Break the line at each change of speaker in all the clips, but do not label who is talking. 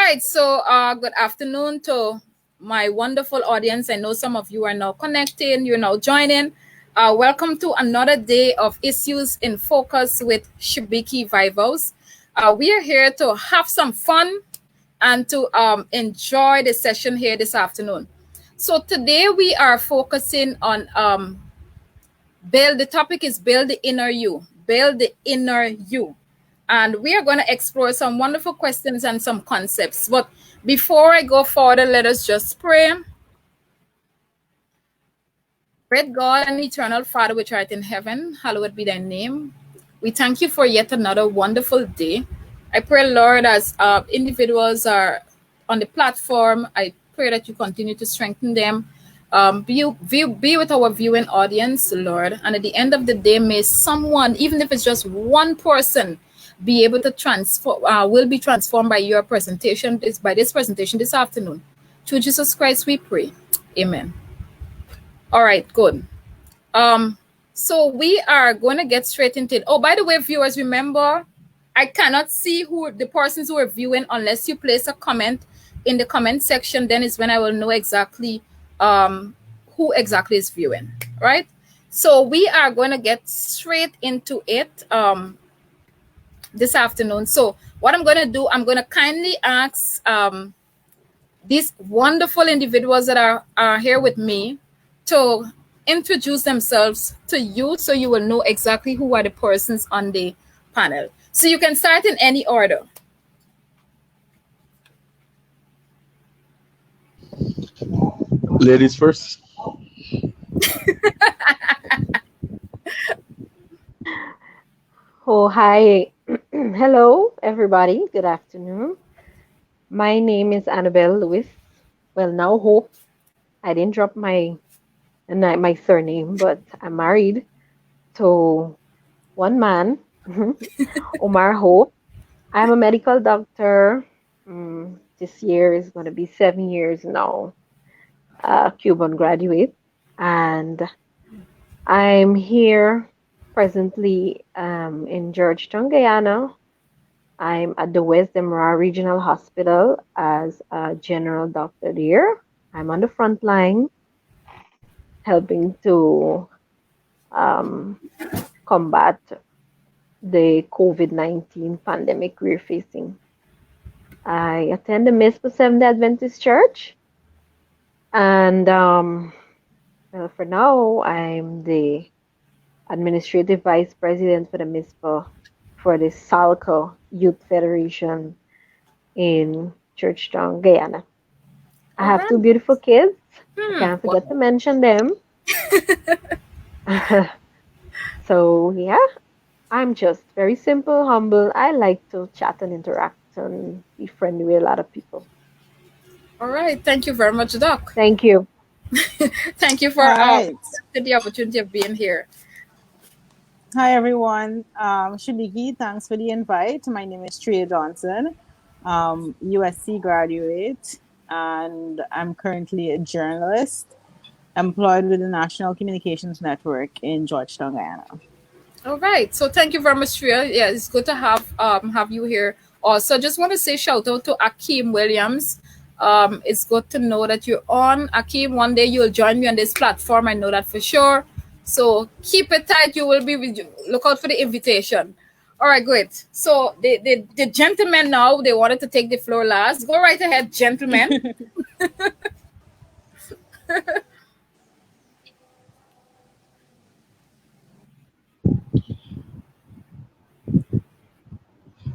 right, so good afternoon to my wonderful audience. I know some of you are now connecting, you're now joining. Welcome to another day of Issues in Focus with Shibiki Vivos. We are here to have some fun and to enjoy the session here this afternoon. So today we are focusing on the topic is build the inner you, build the inner you. And we are going to explore some wonderful questions and some concepts. But before I go further, let us just pray. Great God and eternal Father, which art in heaven, hallowed be thy name. We thank you for yet another wonderful day. I pray, Lord, as individuals are on the platform, I pray that you continue to strengthen them. Be with our viewing audience, Lord. And at the end of the day, may someone, even if it's just one person, be able to will be transformed by your presentation, by this presentation this afternoon. Through Jesus Christ, we pray. Amen. All right, good. So we are going to get straight into it. Oh, by the way, viewers, remember, I cannot see who the persons who are viewing unless you place a comment in the comment section. Then is when I will know exactly who exactly is viewing, right? So we are going to get straight into it this afternoon. So what I'm going to do, I'm going to kindly ask these wonderful individuals that are here with me to introduce themselves to you so you will know exactly who are the persons on the panel. So you can start in any order.
Ladies first.
Oh, hi. Hello, everybody. Good afternoon. My name is Annabelle Lewis. Well, now Hope. I didn't drop my surname, but I'm married to one man, Omar Hope. I'm a medical doctor. This year is going to be 7 years now, Cuban graduate. And I'm here presently in Georgetown, Guyana. I'm at the West Demara Regional Hospital as a general doctor there. I'm on the front line helping to combat the COVID-19 pandemic we're facing. I attend the Mizpah Seventh-day Adventist Church, and well, for now, I'm the administrative vice president for the Mizpah for the Salco Youth Federation in Georgetown, Guyana. I have two beautiful kids. I can't forget to mention them. So, yeah, I'm just very simple, humble. I like to chat and interact and be friendly with a lot of people.
All right. Thank you very much, Doc.
Thank you.
Thank you for the opportunity of being here.
Hi, everyone. Shibiki, thanks for the invite. My name is Tria Johnson, USC graduate, and I'm currently a journalist employed with the National Communications Network in Georgetown, Guyana.
All right. So thank you very much, Tria. Yeah, it's good to have you here. Also, just want to say shout out to Akeem Williams. It's good to know that you're on. Akeem, one day you'll join me on this platform. I know that for sure. So keep it tight. You will be with you. Look out for the invitation. All right, great. So the gentlemen now, they wanted to take the floor last. Go right ahead, gentlemen.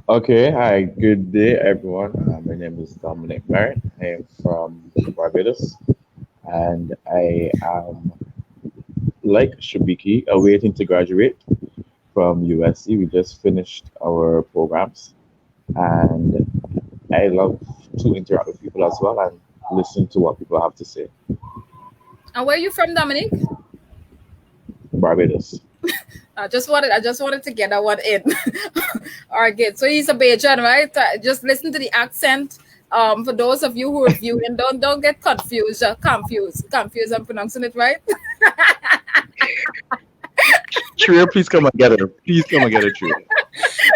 Okay, hi, good day, everyone. My name is Dominic Merritt. I am from Barbados, and I am, like Shibiki, awaiting to graduate from USC. We just finished our programs, and I love to interact with people as well and listen to what people have to say.
And where are you from, Dominic?
Barbados.
I just wanted to get that one in. All right, good. So he's a Bajan, right? Just listen to the accent. For those of you who are viewing, don't get confused. Confused. I'm pronouncing it right.
Tria, please come and get her. Please come and get her, Tria.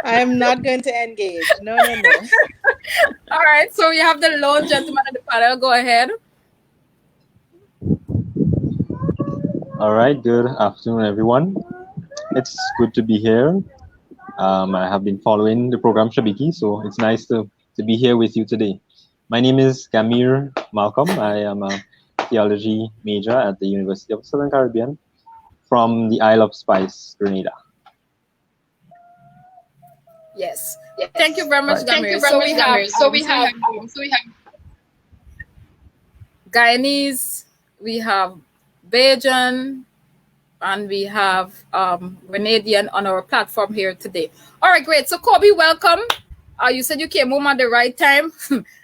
I am not going to engage. No.
All right, so we have the lone gentleman on the panel. Go ahead.
All right, good afternoon, everyone. It's good to be here. I have been following the program Shabiki, so it's nice to be here with you today. My name is Gamir Malcolm. I am a theology major at the University of Southern Caribbean from the Isle of Spice, Grenada.
Yes. Thank you
Yes.
very much,
Right.
Gamir. So we have Guyanese, we have Bajan, and we have Grenadian on our platform here today. All right, great. So Kobe, welcome. You said you came home at the right time.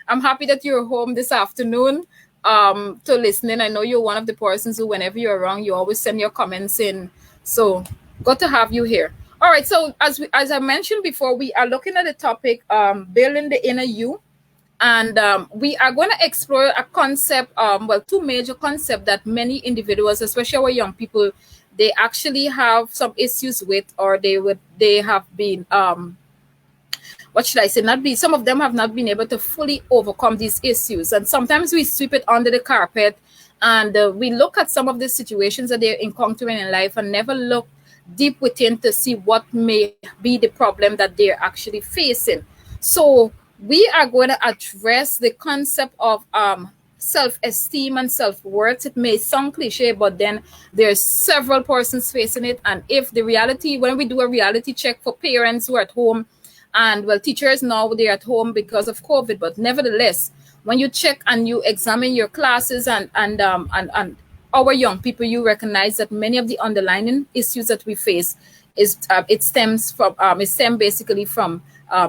I'm happy that you're home this afternoon to listening. I know you're one of the persons who, whenever you're around, you always send your comments in. So good to have you here. All right. So as I mentioned before, we are looking at the topic building the inner you, and we are going to explore a concept, two major concepts that many individuals, especially our young people, they actually have some issues with, or they have been what should I say, not be, some of them have not been able to fully overcome these issues. And sometimes we sweep it under the carpet, and we look at some of the situations that they're encountering in life and never look deep within to see what may be the problem that they're actually facing. So we are going to address the concept of self-esteem and self-worth. It may sound cliche, but then there's several persons facing it. And if the reality, when we do a reality check for parents who are at home, and well, teachers now they're at home because of COVID, but nevertheless, when you check and you examine your classes and our young people, you recognize that many of the underlying issues that we face is it stem basically from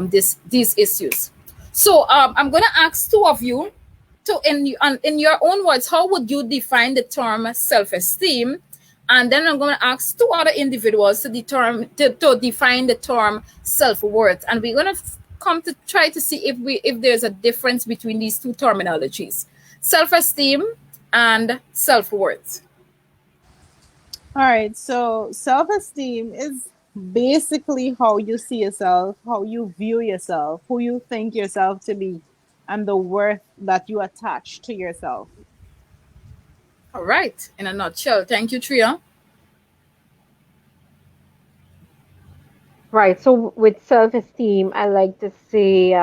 these issues. So I'm going to ask two of you to, in your own words, how would you define the term self-esteem? And then I'm going to ask two other individuals to define the term self-worth. And we're going to come to try to see if there's a difference between these two terminologies: self-esteem and self-worth.
All right, so self esteem is basically how you see yourself, how you view yourself, who you think yourself to be, and the worth that you attach to yourself.
All right, in a nutshell. Thank you, Tria.
Right. So with self-esteem, I like to say,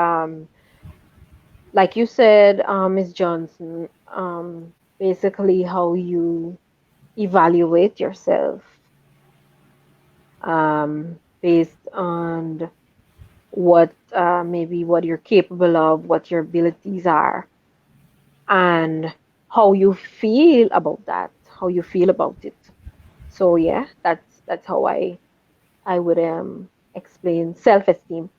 like you said, Ms. Johnson, basically how you evaluate yourself, based on what maybe what you're capable of, what your abilities are, and how you feel about that, how you feel about it. So yeah, that's how I would explain self-esteem.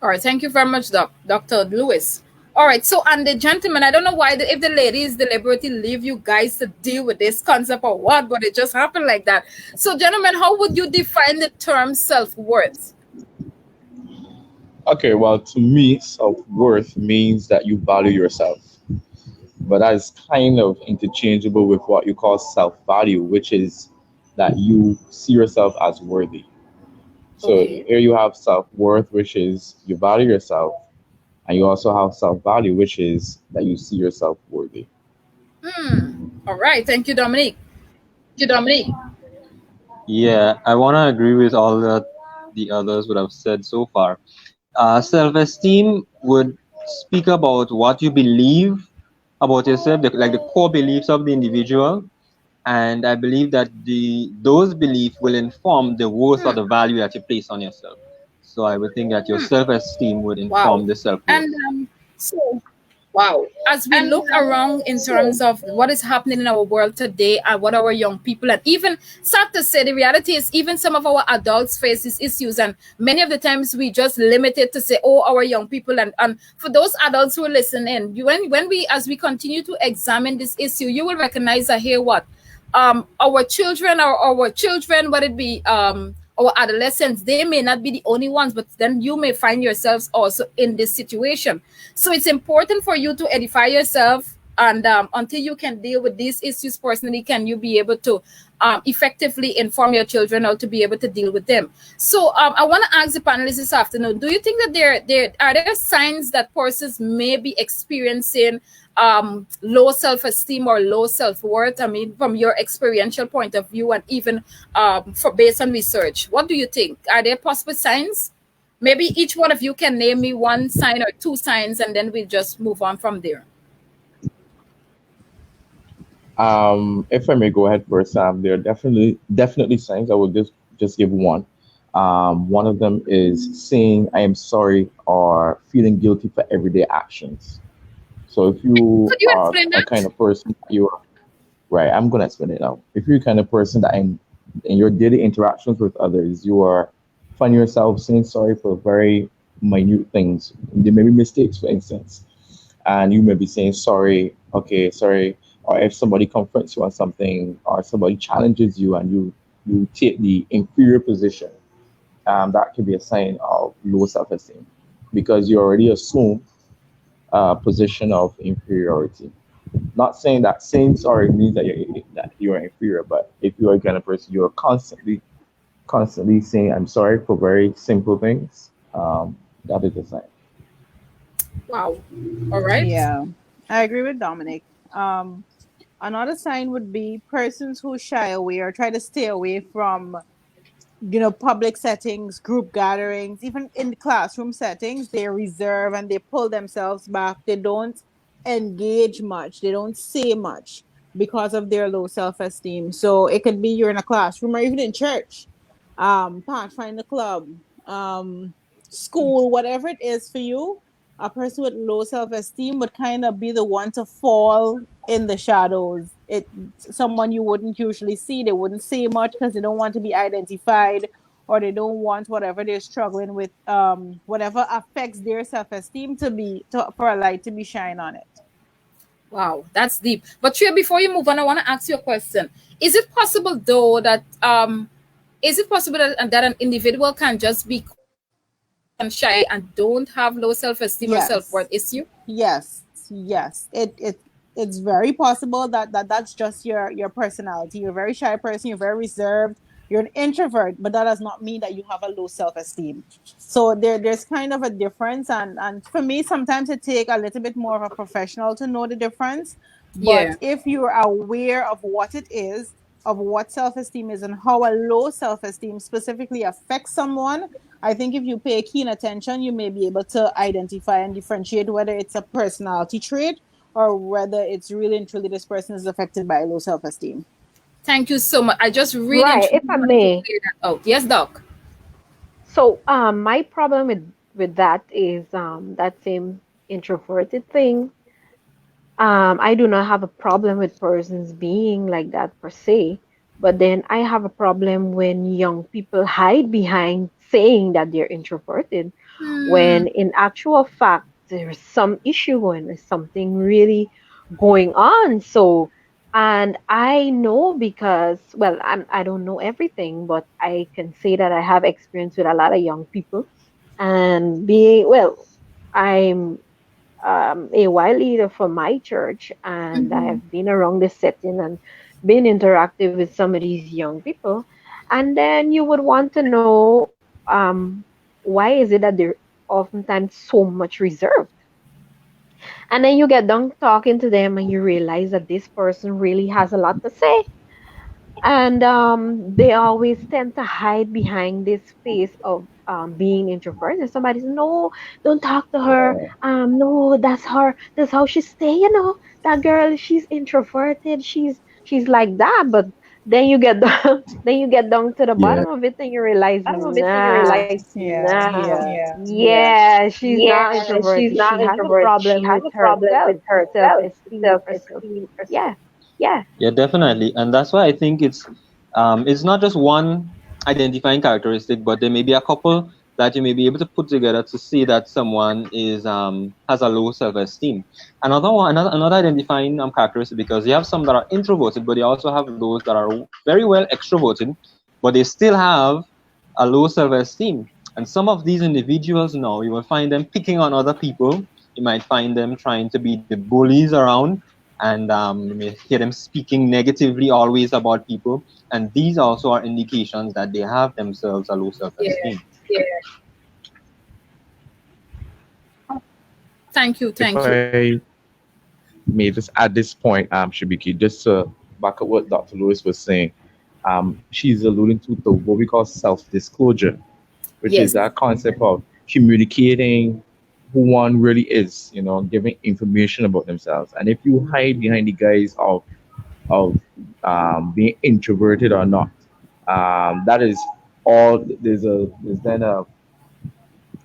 All right, thank you very much, Dr. Lewis. All right, so and the gentleman, I don't know why if the ladies deliberately leave you guys to deal with this concept or what, but it just happened like that. So, gentlemen, how would you define the term self-worth?
Okay, well, to me, self-worth means that you value yourself, but that is kind of interchangeable with what you call self-value, which is that you see yourself as worthy. So
Okay.
here you have self-worth, which is you value yourself, and you also have self-value, which is that you see yourself worthy.
All right, thank you, Dominique.
You, Dominique. Yeah, I want to agree with all that the others would have said so far. Self-esteem would speak about what you believe about yourself, like the core beliefs of the individual, and I believe that those beliefs will inform the worth or the value that you place on yourself. So I would think that your self-esteem would
Wow.
inform the self-worth.
And so, wow, as we look around in terms of what is happening in our world today and what our young people, and even sad to say, the reality is even some of our adults face these issues, and many of the times we just limit it to say, oh, our young people. And for those adults who are listening, when we, as we continue to examine this issue, you will recognize that here what our children, or our children, whether it be our adolescents, they may not be the only ones, but then you may find yourselves also in this situation. So it's important for you to edify yourself, and until you can deal with these issues personally, can you be able to effectively inform your children how to be able to deal with them. So I want to ask the panelists this afternoon, do you think that there signs that persons may be experiencing low self-esteem or low self-worth? I mean, from your experiential point of view, and even for based on research, what do you think? Are there possible signs? Maybe each one of you can name me one sign or two signs, and then we just move on from there.
If I may go ahead first, there are definitely signs. I will just give one. One of them is saying I am sorry or feeling guilty for everyday actions. So if you
Could you
are
explain
a
that?
kind of person, you are right. I'm gonna explain it now. If you're the kind of person that in your daily interactions with others, you are find yourself saying sorry for very minute things. There may be mistakes, for instance, and you may be saying sorry, okay, sorry, or if somebody confronts you on something, or somebody challenges you, and you take the inferior position, that can be a sign of low self-esteem because you already assume a position of inferiority. Not saying that saying sorry means that you're inferior, but if you are a kind of person you're constantly saying I'm sorry for very simple things, that is a sign.
Wow. All right.
Yeah, I agree with Dominic. Um, Another sign would be persons who shy away or try to stay away from, public settings, group gatherings, even in classroom settings. They reserve and they pull themselves back. They don't engage much. They don't say much because of their low self-esteem. So it could be you're in a classroom or even in church, Pathfinder Club, um, school, whatever it is for you. A person with low self-esteem would kind of be the one to fall in the shadows. It Someone you wouldn't usually see. They wouldn't say much because they don't want to be identified, or they don't want whatever they're struggling with, whatever affects their self-esteem for a light to be shine on it.
Wow, that's deep. But Tria, before you move on, I want to ask you a question. Is it possible though that is it possible that an individual can just be and shy and don't have low self-esteem or self-worth
Yes.
issue?
Yes. It's very possible that's just your personality. You're a very shy person. You're very reserved. You're an introvert, but that does not mean that you have a low self-esteem. So there's kind of a difference, and for me, sometimes it take a little bit more of a professional to know the difference. But
Yeah.
if you're aware of what it is, of what self-esteem is, and how a low self-esteem specifically affects someone, I think if you pay keen attention, you may be able to identify and differentiate whether it's a personality trait or whether it's really and truly this person is affected by low self-esteem.
Thank you so much. I just really and
Right, if
truly
I
wanted to
may.
clear that out. Yes, Doc.
So, my problem with that is that same introverted thing. I do not have a problem with persons being like that per se, but then I have a problem when young people hide behind saying that they're introverted,
Hmm.
when in actual fact there's some issue going, there's something really going on. So, and I know because, well, I don't know everything, but I can say that I have experience with a lot of young people, and being, well, I'm a while leader for my church, and I
Mm-hmm.
have been around the setting and been interactive with some of these young people. And then you would want to know, why is it that they're oftentimes so much reserved? And then you get done talking to them and you realize that this person really has a lot to say, and they always tend to hide behind this face of being introverted. Somebody says, "No, don't talk to her. No, that's her. That's how she stay. You know, that girl. She's introverted. She's like that." But then you get down, then you get down to the
Yeah,
bottom of it, and you realize, nah,
Yeah, yeah.
yeah, she's not introverted. She has a problem with herself, the self-esteem herself. Yeah.
Yeah, definitely, and that's why I think it's not just one identifying characteristic, but there may be a couple that you may be able to put together to see that someone is has a low self-esteem. Another identifying characteristic, because you have some that are introverted, but you also have those that are very well extroverted, but they still have a low self-esteem. And some of these individuals now, you will find them picking on other people. You might find them trying to be the bullies around, and you may hear them speaking negatively always about people, and these also are indications that they have themselves a low
Yeah.
self-esteem.
Yeah. Thank you.
If
Thank you.
I may just at this point, Shibiki, just to back up what Dr. Lewis was saying, she's alluding to the what we call self-disclosure, which is
Yes.
that concept of communicating who one really is, giving information about themselves. And if you hide behind the guise of being introverted or not, that is all. There's then a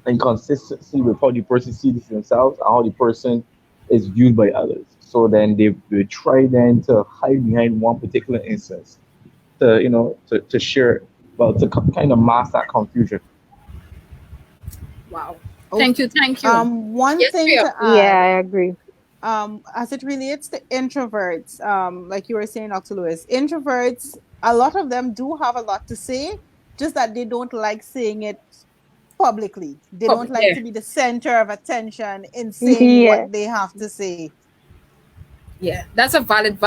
inconsistency with how the person sees themselves and how the person is viewed by others. So then they try then to hide behind one particular instance to to share, well, to kind of mask that confusion.
Wow.
Oh,
Thank you. Thank you.
one
Yes,
thing
Priya.
to
Yeah,
add,
I agree.
as it relates to introverts, like you were saying, Dr. Lewis, introverts, a lot of them do have a lot to say, just that they don't like saying it publicly. They don't like
Yeah.
to be the center of attention in saying
Yeah.
what they have to say.
Yeah, that's a valid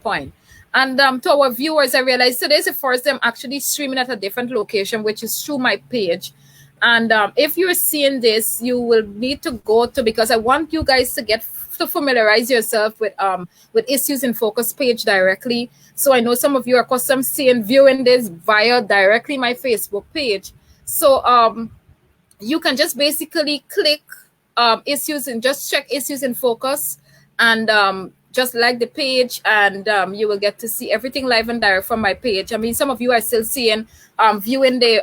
point. And to our viewers, I realized today's the first time actually streaming at a different location, which is through my page. And if you're seeing this, you will need to go to, because I want you guys to get to familiarize yourself with Issues in Focus page directly. So I know some of you are accustomed seeing viewing this via directly my Facebook page. So you can just basically click issues and just check Issues in Focus, and just like the page, and you will get to see everything live and direct from my page. I mean, some of you are still seeing viewing the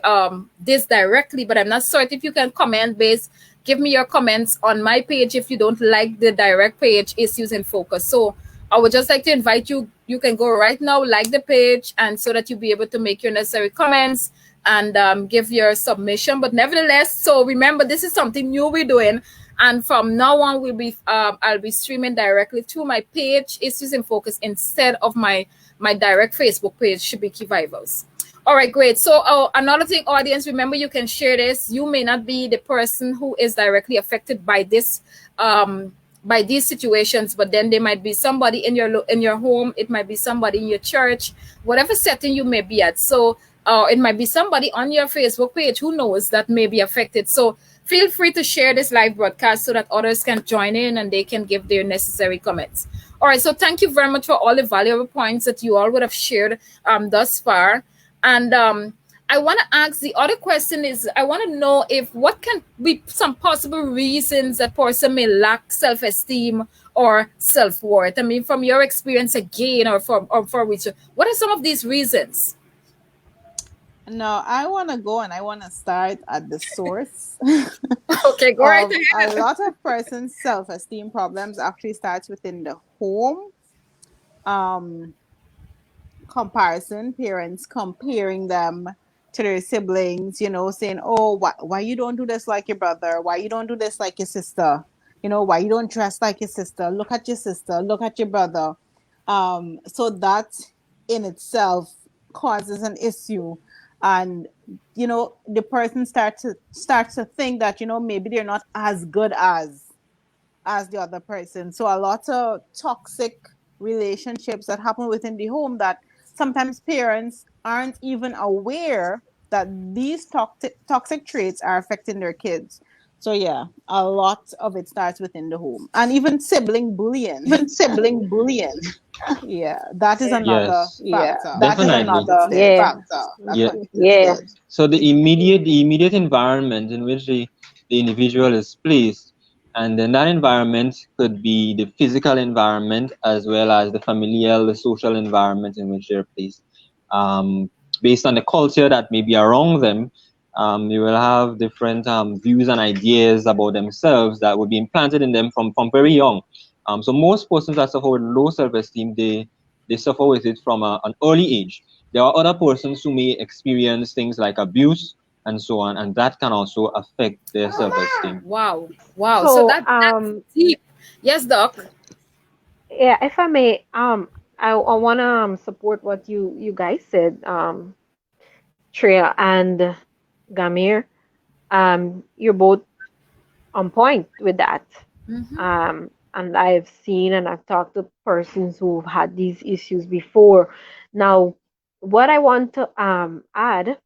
this directly, but I'm not certain if you can comment based. Give me your comments on my page if you don't like the direct page Issues in Focus. So I would just like to invite you. You can go right now, like the page, and so that you'll be able to make your necessary comments and give your submission. But nevertheless, so remember, this is something new we're doing. And from now on, I'll be streaming directly to my page, Issues in Focus, instead of my direct Facebook page, Shibiki Vivals. All right, great. So another thing, audience, remember you can share this. You may not be the person who is directly affected by this, by these situations, but then there might be somebody in your home. It might be somebody in your church, whatever setting you may be at. So it might be somebody on your Facebook page who knows that may be affected. So feel free to share this live broadcast so that others can join in and they can give their necessary comments. All right, so thank you very much for all the valuable points that you all would have shared thus far. And I want to ask, the other question is, I want to know if what can be some possible reasons that person may lack self-esteem or self-worth. I mean, from your experience again, or for research, what are some of these reasons?
No, I want to go and I want to start at the source.
Okay, go right
A
ahead.
lot of persons' self-esteem problems actually starts within the home. Um, Comparison, parents comparing them to their siblings, saying, oh, why you don't do this like your brother? Why you don't do this like your sister? Why you don't dress like your sister? Look at your sister, look at your brother. So that in itself causes an issue. And the person starts to think that maybe they're not as good as the other person. So a lot of toxic relationships that happen within the home, that sometimes parents aren't even aware that these toxic traits are affecting their kids. So yeah, a lot of it starts within the home, and even sibling bullying.
Even sibling bullying.
Yeah, that is another
Yes,
factor.
That is
definitely.
another factor.
Yeah.
Yeah.
So the immediate environment in which the individual is placed, and then that environment could be the physical environment as well as the familial, the social environment in which they're placed. Based on the culture that may be around them, they will have different views and ideas about themselves that would be implanted in them from very young. So most persons that suffer with low self-esteem, they suffer with it from an early age. There are other persons who may experience things like abuse and so on, and that can also affect their self-esteem.
Wow, wow. So
So,
that's deep. Yes, Doc.
yeah, if I may, I wanna support what you guys said, Treya and Gamir. You're both on point with that.
Mm-hmm.
and I've seen and I've talked to persons who've had these issues before. Now, what I want to add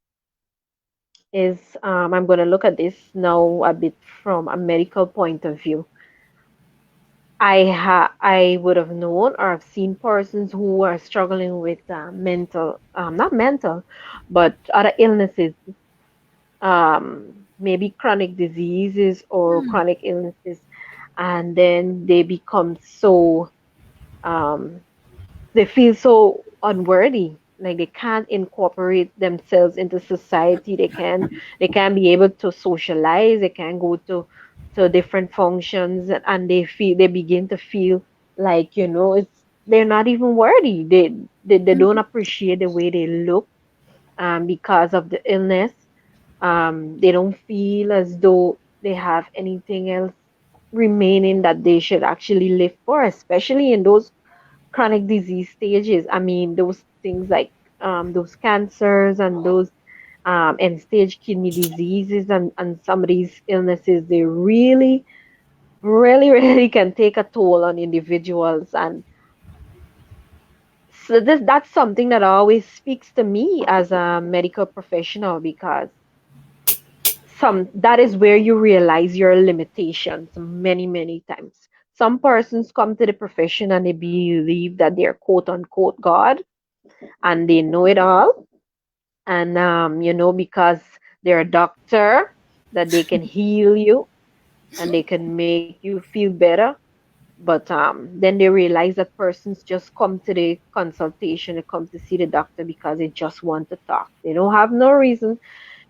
is I'm going to look at this now a bit from a medical point of view. I would have known or have seen persons who are struggling with mental, not mental, but other illnesses, maybe chronic diseases or chronic illnesses, and then they become so um, they feel so unworthy, like they can't incorporate themselves into society. They can't be able to socialize. They can't go to different functions, and they begin to feel like, it's they're not even worthy. They don't appreciate the way they look, because of the illness. They don't feel as though they have anything else remaining that they should actually live for, especially in those chronic disease stages. I mean, those things like those cancers and those end stage kidney diseases, and some of these illnesses, they really, really, really can take a toll on individuals. And so that's something that always speaks to me as a medical professional, because that is where you realize your limitations many, many times. Some persons come to the profession and they believe that they're quote unquote God, and they know it all. And because they're a doctor, that they can heal you and they can make you feel better. But then they realize that persons just come to the consultation, they come to see the doctor because they just want to talk. They don't have no reason.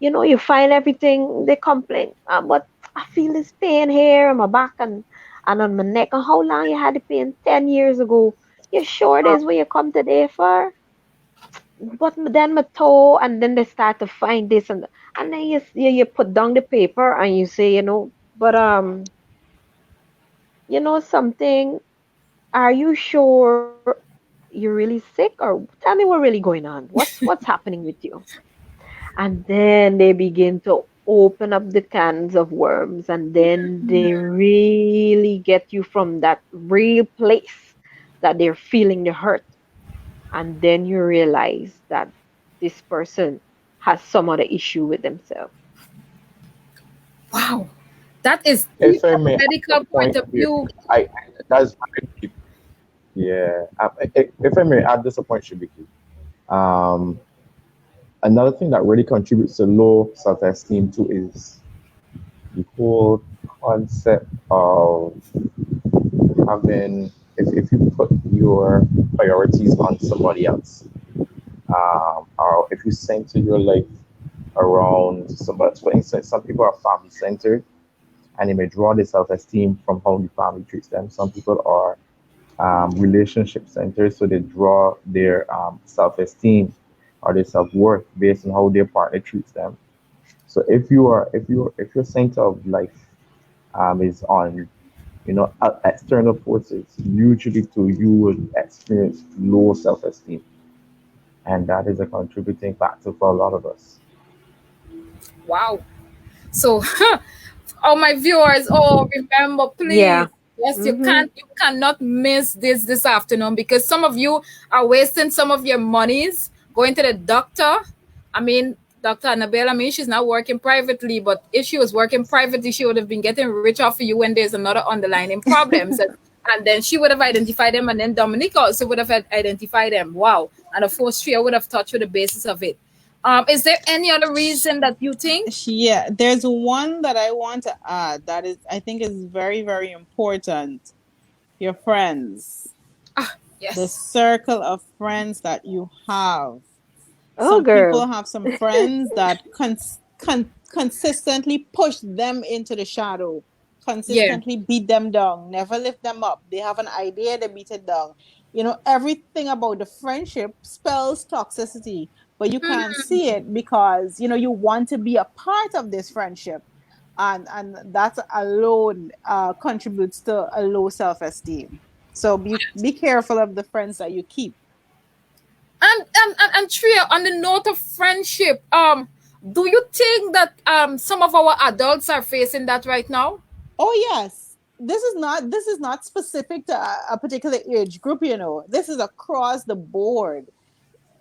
You find everything, they complain. But I feel this pain here on my back and on my neck. And how long you had the pain? 10 years ago. You sure it is when you come today for? But then my toe, and then they start to find this, and then you put down the paper and you say, but something, are you sure you're really sick, or tell me what really going on? What's happening with you? And then they begin to open up the cans of worms, and then they really get you from that real place that they're feeling the hurt. And then you realize that this person has some other issue with themselves.
Wow. That is deep
If I
from a
may add a
medical point
point
of
here,
view.
I that's very deep. Yeah. If I may add this a point, should be key. Um, Another thing that really contributes to low self-esteem too is the whole concept of having, if you put your priorities on somebody else, or if you center your life around somebody. For instance, some people are family centered and they may draw their self-esteem from how the family treats them. Some people are relationship centered, so they draw their self-esteem or their self-worth based on how their partner treats them. So if your center of life is on external forces, usually to you will experience low self-esteem, and that is a contributing factor for a lot of us.
Wow. So, all my viewers, remember, please.
Yeah.
Yes,
Mm-hmm.
you cannot miss this afternoon, because some of you are wasting some of your monies going to the doctor. I mean, Dr. Annabelle, I mean, she's not working privately, but if she was working privately, she would have been getting rich off of you when there's another underlying problems. And then she would have identified them, and then Dominique also would have identified them. Wow. And of course, Tria would have touched with the basis of it. Is there any other reason that you think?
Yeah, there's one that I want to add that is, I think, is very, very important. Your friends,
Ah,
the
yes.
circle of friends that you have.
Oh,
Some people
girl.
have some friends that consistently push them into the shadow,
Yeah.
consistently beat them down, never lift them up. They have an idea, they beat it down. Everything about the friendship spells toxicity, but you can't see it because you want to be a part of this friendship, and that alone contributes to a low self-esteem. So be careful of the friends that you keep.
And Tria, on the note of friendship, do you think that some of our adults are facing that right now?
Oh yes, this is not specific to a particular age group, you know. This is across the board.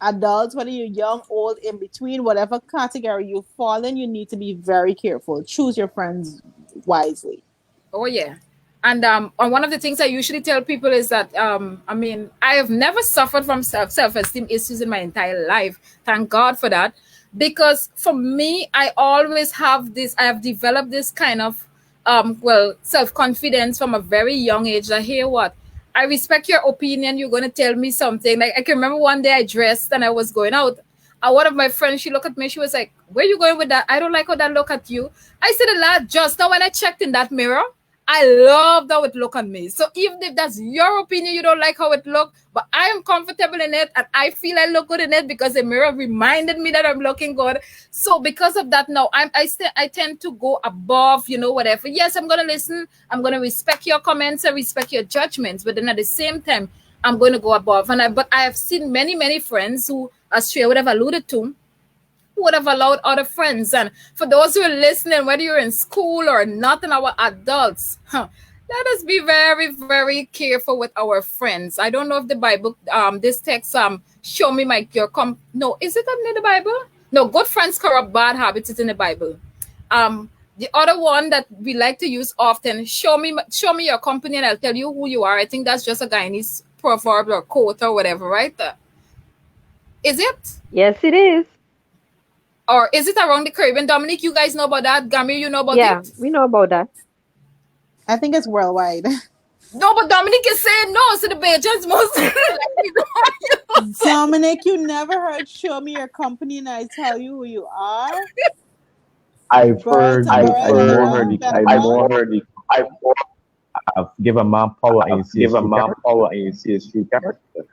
Adults, whether you're young, old, in between, whatever category you fall in, you need to be very careful. Choose your friends wisely.
Oh yeah. And one of the things I usually tell people is that I mean, I have never suffered from self-esteem issues in my entire life. Thank God for that. Because for me, I always have this, I have developed this kind of self-confidence from a very young age that, hey, what? I respect your opinion. You're going to tell me something. Like, I can remember one day I dressed and I was going out. And one of my friends, she looked at me. She was like, "Where you going with that? I don't like how that look at you." I said a lot just now when I checked in that mirror. I love how it look on me. So even if that's your opinion, you don't like how it look, but I am comfortable in it and I feel I look good in it because the mirror reminded me that I'm looking good. So because of that, now I tend to go above, whatever. Yes, I'm gonna listen. I'm gonna respect your comments and respect your judgments, but then at the same time, I'm going to go above. But I have seen many, many friends who, as Shreya would have alluded to, who would have allowed other friends. And for those who are listening, whether you're in school or not, and our adults, let us be very, very careful with our friends. I don't know if the Bible, this text, show me no, is it in the Bible? No, good friends corrupt bad habits is in the Bible. The other one that we like to use often, show me your company and I'll tell you who you are. I think that's just a Guyanese proverb or quote or whatever, right? Is it?
Yes, it is.
Or is it around the Caribbean? Dominique, you guys know about that? Gamir, you know about
Yeah,
it?
we know about that.
I think it's worldwide.
No, but Dominique is saying no, so the Bajans most likely know.
Dominic, you never heard "Show me your company and I tell you who you are"?
I've
Birds
heard
and
the,
birds
I
and
more
birds,
heard the,
better
I
one.
more heard the, give a man power and you see his true character.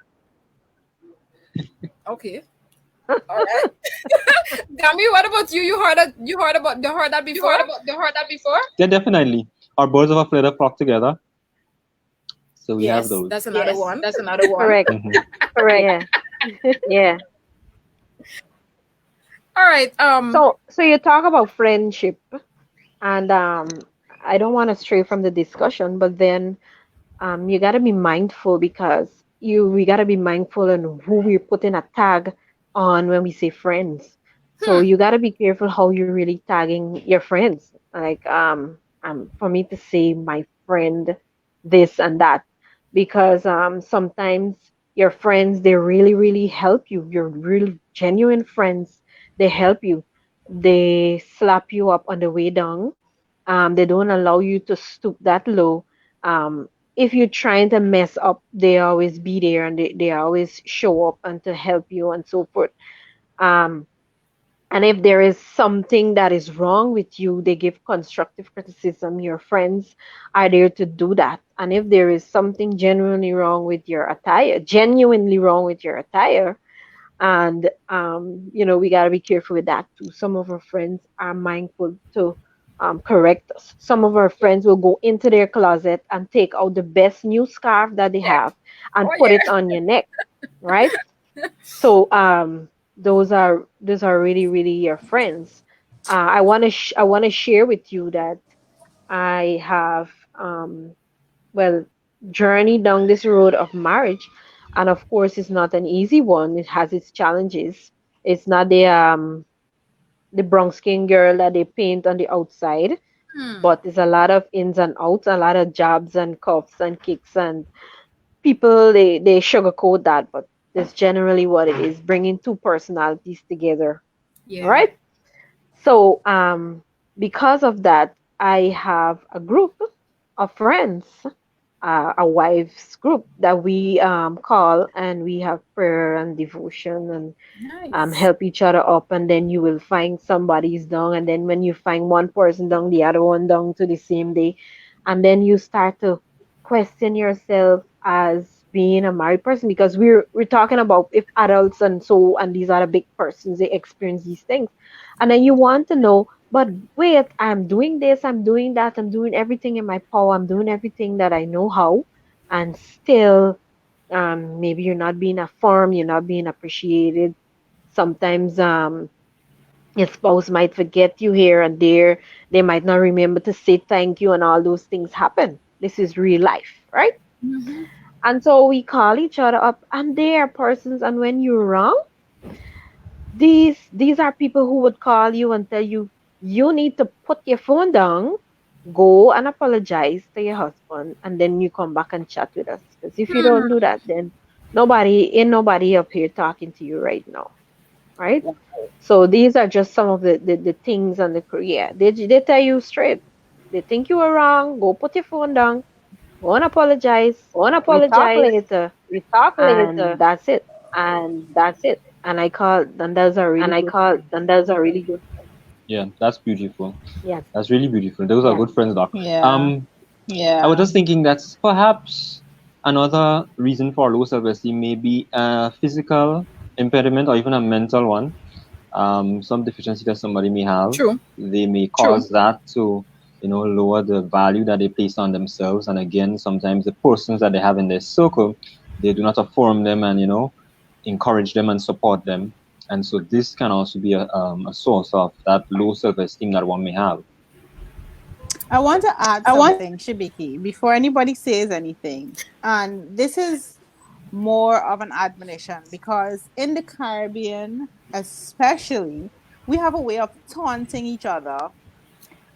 Okay. All right. Gamir, what about you? You heard that before?
Yeah, definitely. Our birds of a feather flock together. So we have
Yes,
those.
that's another one.
Correct.
Mhm.
Yeah. Yeah.
All right.
So you talk about friendship, and I don't want to stray from the discussion, but then you got to be mindful because we got to be mindful on who we're putting a tag on when we say friends. So you got to be careful how you're really tagging your friends. Like for me to say my friend this and that, because sometimes your friends, they really really help you. Your real genuine friends, they help you. They slap you up on the way down. They don't allow you to stoop that low. If you're trying to mess up, they always be there, and they always show up and to help you and so forth. Um, and if there is something that is wrong with you, they give constructive criticism. Your friends are there to do that. And if there is something genuinely wrong with your attire, and we got to be careful with that too. Some of our friends are mindful to correct us. Some of our friends will go into their closet and take out the best new scarf that they
yeah.
have and
Oh
put
yeah.
it on your neck, right? So those are really really your friends. I want to share with you that I have well journey down this road of marriage, and of course it's not an easy one. It has its challenges. It's not the brown skin girl that they paint on the outside, but there's a lot of ins and outs, a lot of jabs and cuffs and kicks, and people they sugarcoat that, but that's generally what it is, bringing two personalities together. All
Yeah.
right. So because of that, I have a group of friends, a wives group that we call, and we have prayer and devotion and
Nice.
help each other up. And then you will find somebody's down, and then when you find one person down, the other one down to the same day, and then you start to question yourself as being a married person, because we're talking about if adults and these are the big persons, they experience these things, and then you want to know, but wait, I'm doing this, I'm doing that, I'm doing everything in my power, I'm doing everything that I know how, and still maybe you're not being affirmed, you're not being appreciated. Sometimes your spouse might forget you here and there. They might not remember to say thank you, and all those things happen. This is real life, right?
Mm-hmm.
And so we call each other up, and they are persons. And when you're wrong, these are people who would call you and tell you you need to put your phone down, go and apologize to your husband, and then you come back and chat with us. Because if you don't do that, then nobody up here talking to you right now, right? So these are just some of the things and yeah, they tell you straight. They think you were wrong. Go put your phone down. Go and apologize.
Won't
We talk
apologize.
later,
We talk
and
later,
that's it.
and that's it.
And those are
And
really
I
good
call,
friends.
and those are really good friends. Yeah, that's beautiful.
Yes,
That's really beautiful. Those are
yes.
good friends, Doc.
Yeah.
I was just thinking that's perhaps another reason for low self-esteem may be a physical impediment or even a mental one. Some deficiency that somebody may have,
True.
they may cause that to, lower the value that they place on themselves. And again, sometimes the persons that they have in their circle, they do not affirm them and, encourage them and support them. And so this can also be a source of that low self-esteem that one may have.
I want to add
I want
something, Shibiki, before anybody says anything. And this is more of an admonition because in the Caribbean, especially, we have a way of taunting each other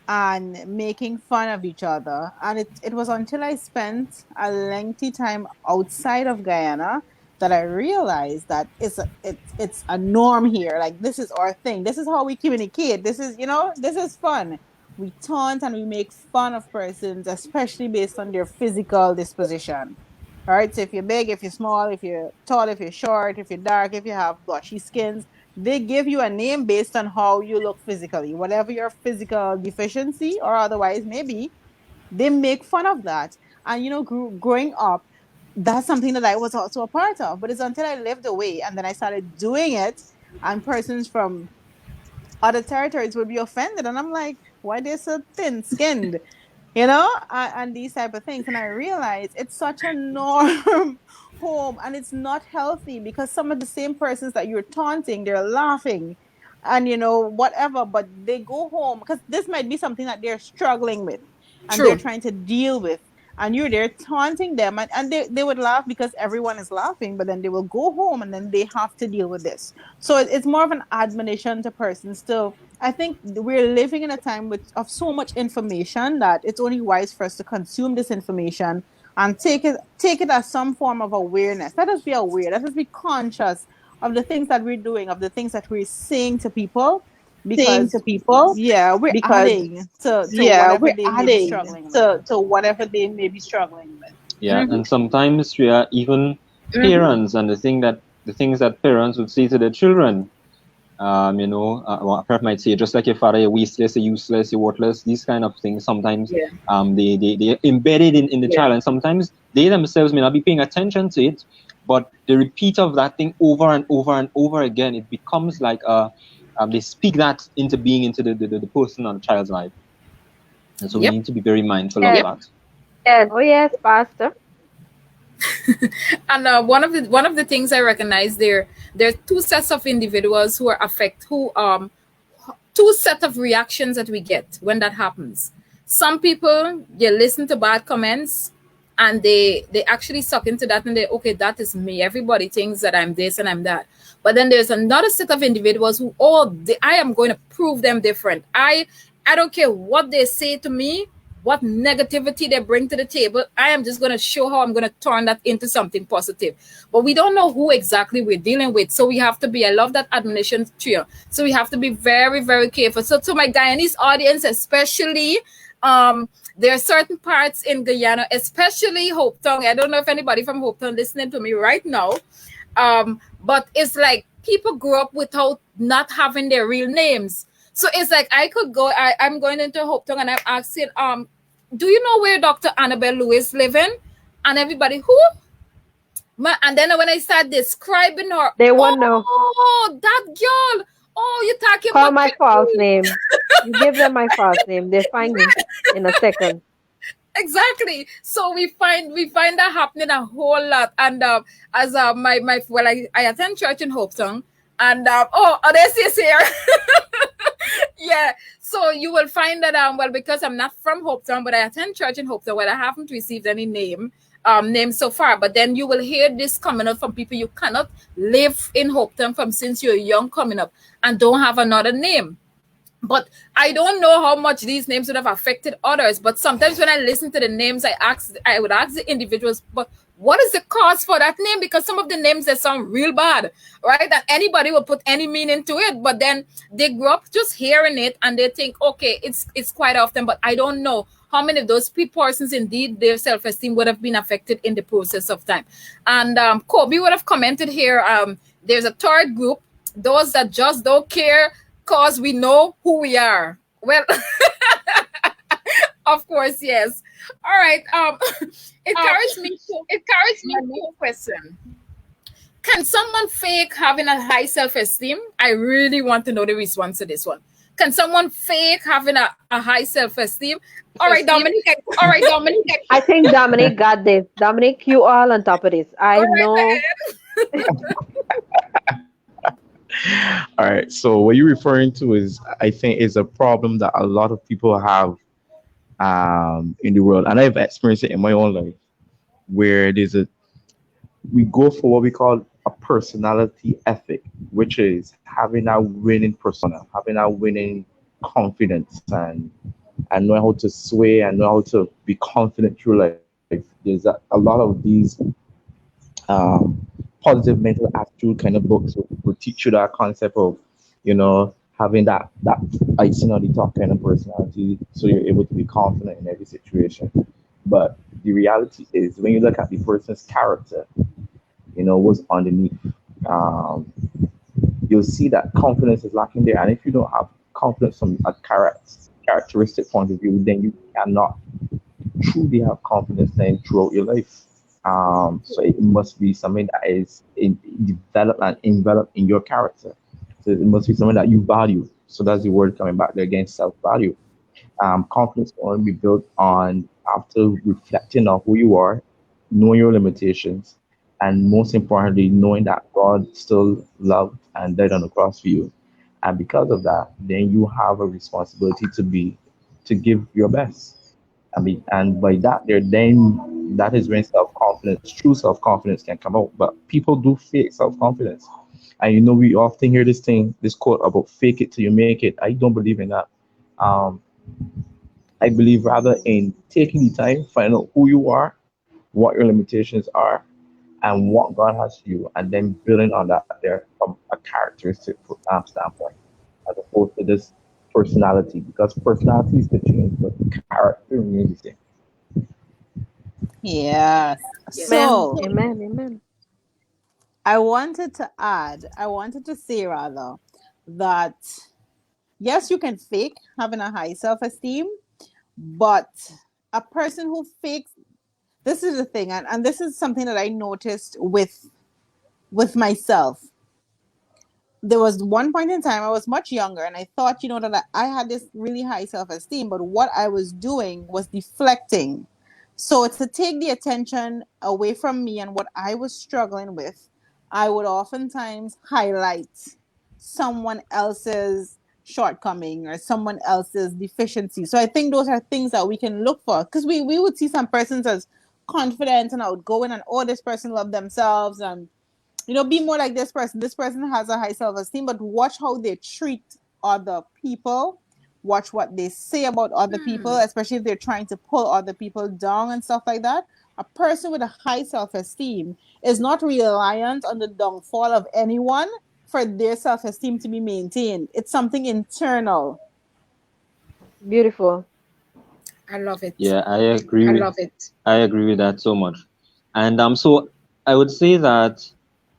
and making fun of each other. And it was until I spent a lengthy time outside of Guyana that I realized that it's a norm here. Like this is our thing. This is how we communicate. This is, this is fun. We taunt and we make fun of persons, especially based on their physical disposition. All right. So if you're big, if you're small, if you're tall, if you're short, if you're dark, if you have blotchy skins, they give you a name based on how you look physically, whatever your physical deficiency or otherwise maybe, they make fun of that. And growing up, that's something that I was also a part of. But it's until I lived away and then I started doing it, and persons from other territories would be offended, and I'm like, why they're so thin skinned, and these type of things. And I realize it's such a norm home, and it's not healthy because some of the same persons that you're taunting, they're laughing and whatever, but they go home because this might be something that they're struggling with and they're
True.
trying to deal with, and you're there taunting them, and they would laugh because everyone is laughing, but then they will go home and then they have to deal with this. So it's more of an admonition to persons to, I think we're living in a time of so much information that it's only wise for us to consume this information and take it as some form of awareness. Let us be aware. Let us be conscious of the things that we're doing, of the things that we're saying to people,
saying
because
to people
yeah, we're
because
adding to
yeah,
whatever
we're
they may be
adding
struggling with.
to whatever they may be struggling with. Yeah, and sometimes we are even parents, and the things that parents would say to their children. A parent might say, just like your father, you're wasteless, you're useless, you're worthless. These kind of things sometimes they embedded in the child, and sometimes they themselves may not be paying attention to it, but the repeat of that thing over and over and over again, it becomes like they speak that into being into the person or the child's life. And so we
Yep.
need to be very mindful of that.
Oh yes, Pastor.
And one of the things I recognize there are two sets of individuals who are two set of reactions that we get when that happens. Some people, they listen to bad comments and they actually suck into that, and they, okay, that is me. Everybody thinks that I'm this and I'm that. But then there's another set of individuals who, I am going to prove them different. I don't care what they say to me, what negativity they bring to the table. I am just going to show how I'm going to turn that into something positive. But we don't know who exactly we're dealing with. So we have to be, I love that admonition trio. So we have to be very, very careful. So to my Guyanese audience, especially, there are certain parts in Guyana, especially Hope Town. I don't know if anybody from Hope Town listening to me right now. But it's like people grew up without not having their real names. So it's like I could go, I'm going into Hope Town and I'm asking, do you know where Dr. Annabelle Lewis living? And everybody, who? And then when I start describing her,
They won't know.
oh, that girl. Oh, you're talking
Call
about
my false
Katie.
name. You give them my false name, they find me in a second.
Exactly. So we find that happening a whole lot. And as I attend church in Hope Town, and Odessa is here. Yeah, so you will find that well, because I'm not from Hopetown, but I attend church in Hopetown, where I haven't received any name so far. But then you will hear this coming up from people. You cannot live in Hopetown from since you're young coming up and don't have another name. But I don't know how much these names would have affected others. But sometimes when I listen to the names, I would ask the individuals, but what is the cause for that name? Because some of the names that sound real bad, right? That anybody will put any meaning to it, but then they grew up just hearing it and they think, okay, it's quite often, but I don't know how many of those persons indeed their self-esteem would have been affected in the process of time. And Kobe would have commented here. There's a third group, those that just don't care because we know who we are. Well, of course, yes. All right. It carries me to a question. Can someone fake having a high self-esteem? I really want to know the response to this one. Can someone fake having a high self-esteem? All right, Dominic.
I think Dominic got this. Dominic, you all on top of this. I
All right,
know.
All right. So what you're referring to is, I think, is a problem that a lot of people have in the world, and I've experienced it in my own life, where we go for what we call a personality ethic, which is having a winning persona, having a winning confidence, and know how to sway and know how to be confident through life. There's a lot of these positive mental attitude kind of books will teach you that concept of, having that icing on the top kind of personality, so you're able to be confident in every situation. But the reality is, when you look at the person's character, what's underneath, um, you'll see that confidence is lacking there. And if you don't have confidence from a characteristic point of view, then you cannot truly have confidence then throughout your life. So it must be something that is developed and enveloped in your character. So it must be something that you value. So that's the word coming back there again, self-value. Confidence can only be built on after reflecting on who you are, knowing your limitations, and most importantly, knowing that God still loved and died on the cross for you. And because of that, then you have a responsibility to give your best. I mean, and by that, there then that is when self confidence, true self confidence, can come out. But people do fake self confidence, and we often hear this quote about "fake it till you make it." I don't believe in that. Um, I believe rather in taking the time, find out who you are, what your limitations are, and what God has for you, and then building on that there from a characteristic standpoint, as opposed to this personality, because personalities could change, but character remains the same.
Yes.
yes.
Amen.
So
Amen. Amen.
I wanted to say rather that yes, you can fake having a high self esteem, but a person who fakes, this is the thing, and this is something that I noticed with myself. There was one point in time I was much younger and I thought, that I had this really high self esteem, but what I was doing was deflecting. So to take the attention away from me and what I was struggling with, I would oftentimes highlight someone else's shortcoming or someone else's deficiency. So I think those are things that we can look for, because we would see some persons as confident and outgoing and, oh, this person love themselves and be more like this person. This person has a high self-esteem, but watch how they treat other people. Watch what they say about other people, especially if they're trying to pull other people down and stuff like that. A person with a high self-esteem is not reliant on the downfall of anyone for their self-esteem to be maintained. It's something internal.
Beautiful.
I love it.
Yeah, I agree with that so much. And so I would say that,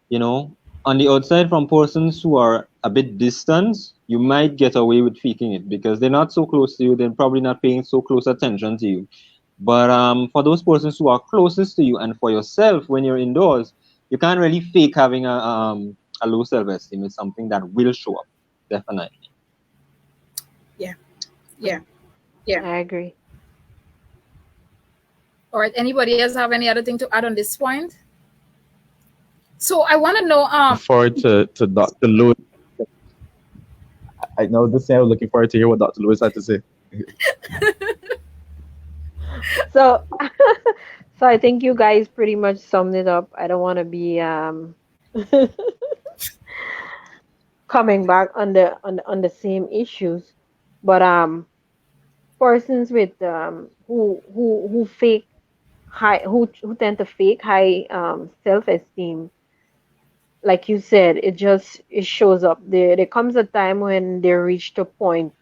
you know, on the outside, from persons who are a bit distant, you might get away with faking it because they're not so close to you, they're probably not paying so close attention to you. But for those persons who are closest to you and for yourself when you're indoors, you can't really fake having a low self-esteem. It's something that will show up, definitely.
Yeah. Yeah.
I agree.
All right. Anybody else have any other thing to add on this point? So I want to know.
Forward to Dr. Lewis. I know this thing. I was looking forward to hear what Dr. Lewis had to say.
So, so I think you guys pretty much summed it up. I don't want to be coming back on the same issues, but persons with who fake high who tend to fake high self-esteem, like you said, it shows up. There comes a time when they reach the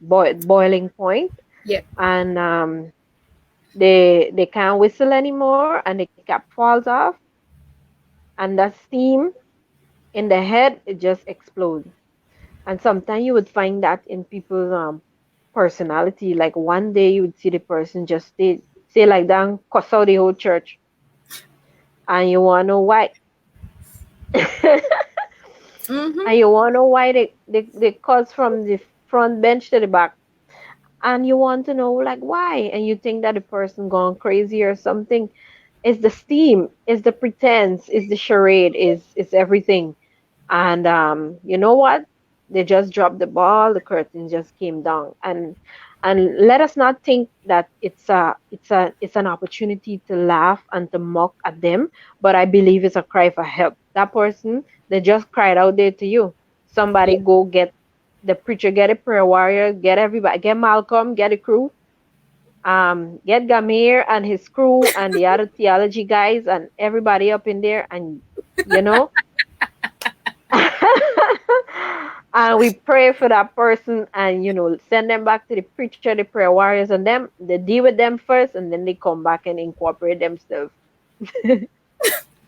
boiling point,
Yeah.
and they can't whistle anymore, and the cap falls off, and that steam in the head, it just explodes. And sometimes you would find that in people's personality. Like one day you would see the person just say like that and cuss out the whole church, and you wanna know why.
Mm-hmm.
And you want to know why they cuss from the front bench to the back, and you want to know like why, and you think that the person gone crazy or something. It's the steam, it's the pretense, it's the charade, is everything. And you know what? They just dropped the ball, the curtain just came down. And let us not think that it's an opportunity to laugh and to mock at them, but I believe it's a cry for help. That person, they just cried out there to you. Somebody
Yeah.
go get the preacher, get a prayer warrior, get everybody, get Malcolm, get a crew, get Gamir and his crew and the other theology guys and everybody up in there, and you know, and we pray for that person, and send them back to the preacher, the prayer warriors, and them they deal with them first, and then they come back and incorporate themselves.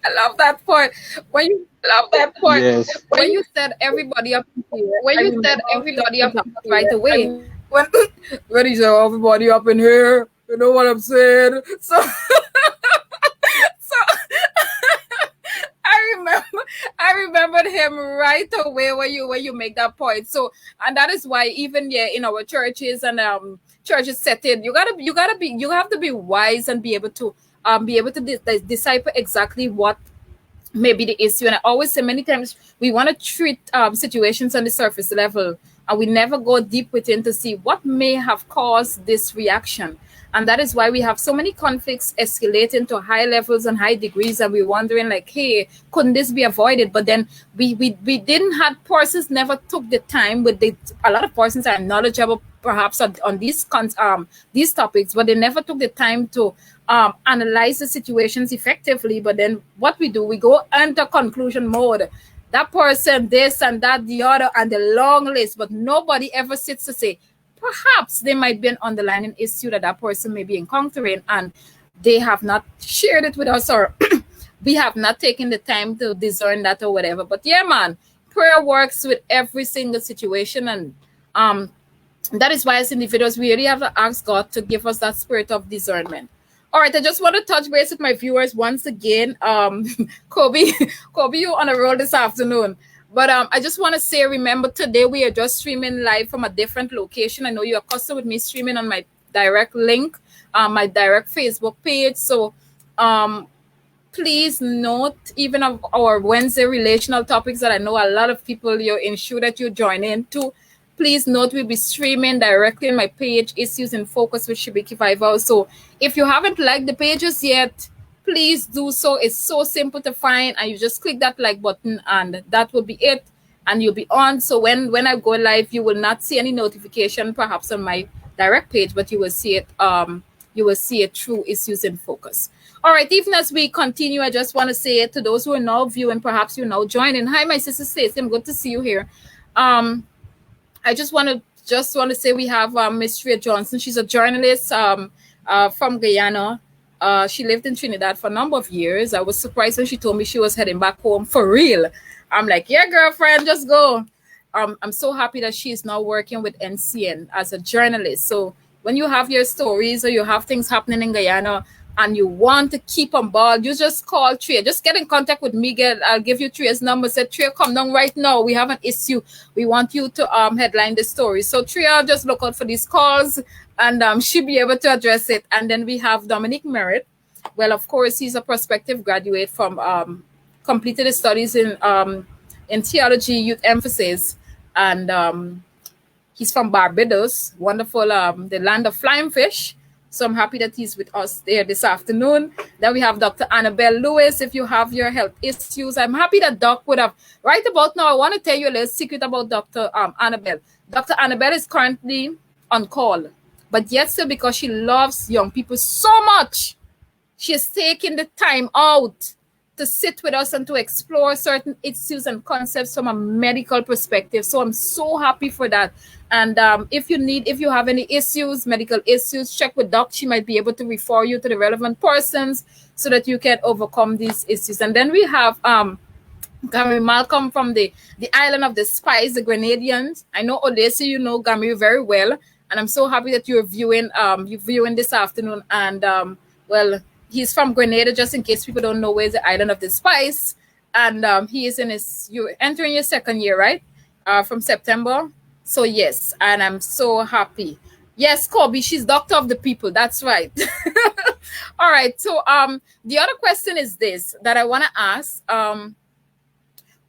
I love that part. When you
Yes.
when you said everybody up in here, I remember a few examples right away. When when he said everybody up in here, you know what I'm saying? So so I remember I remembered him right away when you make that point. So and that is why even in our churches and churches setting, you have to be wise and be able to decipher exactly what maybe the issue. And I always say many times we want to treat situations on the surface level, and we never go deep within to see what may have caused this reaction. And that is why we have so many conflicts escalating to high levels and high degrees, and we're wondering like, hey, couldn't this be avoided? But then we didn't have persons never took the time with a lot of persons are knowledgeable perhaps on these topics, but they never took the time to analyze the situations effectively. But then what we do, we go into conclusion mode. That person, this and that, the other, and the long list, but nobody ever sits to say, perhaps there might be an underlying issue that that person may be encountering, and they have not shared it with us, or we have not taken the time to discern that or whatever. But yeah, man, prayer works with every single situation, and that is why as individuals we really have to ask God to give us that spirit of discernment. All right, I just want to touch base with my viewers once again. Kobe, Kobe, you on a roll this afternoon. But I just want to say, remember, today we are just streaming live from a different location. I know you're accustomed with me streaming on my direct link, my direct Facebook page. So please note, even of our Wednesday relational topics that I know a lot of people you're ensure that you join into. Please note we'll be streaming directly on my page, Issues in Focus with Shibiki Vival. So if you haven't liked the pages yet, please do so. It's so simple to find, and you just click that like button, and that will be it, and you'll be on. So when I go live, you will not see any notification perhaps on my direct page, but you will see it through Issues in Focus. All right, even as we continue, I just want to say to those who are now viewing, perhaps you're now joining. Hi, my sister Stacey. I'm good to see you here. I just want to say we have Miss Tria Johnson. She's a journalist from Guyana. She lived in Trinidad for a number of years. I was surprised when she told me she was heading back home for real. I'm like, yeah, girlfriend, just go. I'm so happy that she is now working with NCN as a journalist. So when you have your stories or you have things happening in Guyana and you want to keep on board, you just call Tria. Just get in contact with me. I'll give you Tria's number. Say, Tria, come down right now. We have an issue. We want you to headline the story. So Tria, just look out for these calls, and she'll be able to address it. And then we have Dominic Merritt. Well, of course, he's a prospective graduate from completed his studies in theology, youth emphasis, and He's from Barbados, wonderful, the land of flying fish. So I'm happy that he's with us there this afternoon. Then we have Dr. Annabelle Lewis. If you have your health issues, I'm happy that Doc would have. Right about now, I want to tell you a little secret about Dr. Annabelle. Dr. Annabelle is currently on call, but yet still, because she loves young people so much, she has taken the time out to sit with us and to explore certain issues and concepts from a medical perspective. So I'm so happy for that. And if you have any issues, medical issues, check with Doc. She might be able to refer you to the relevant persons so that you can overcome these issues. And then we have Gary Malcolm from the island of the Spice, the Grenadians. I know Odessa, you know Gary very well, and I'm so happy that you're viewing this afternoon. And well, he's from Grenada, just in case people don't know where's the island of the Spice. And he is you're entering your second year, right? From September. So yes, and I'm so happy. Yes, Kobe, she's doctor of the people. That's right. All right. So the other question is this that I want to ask.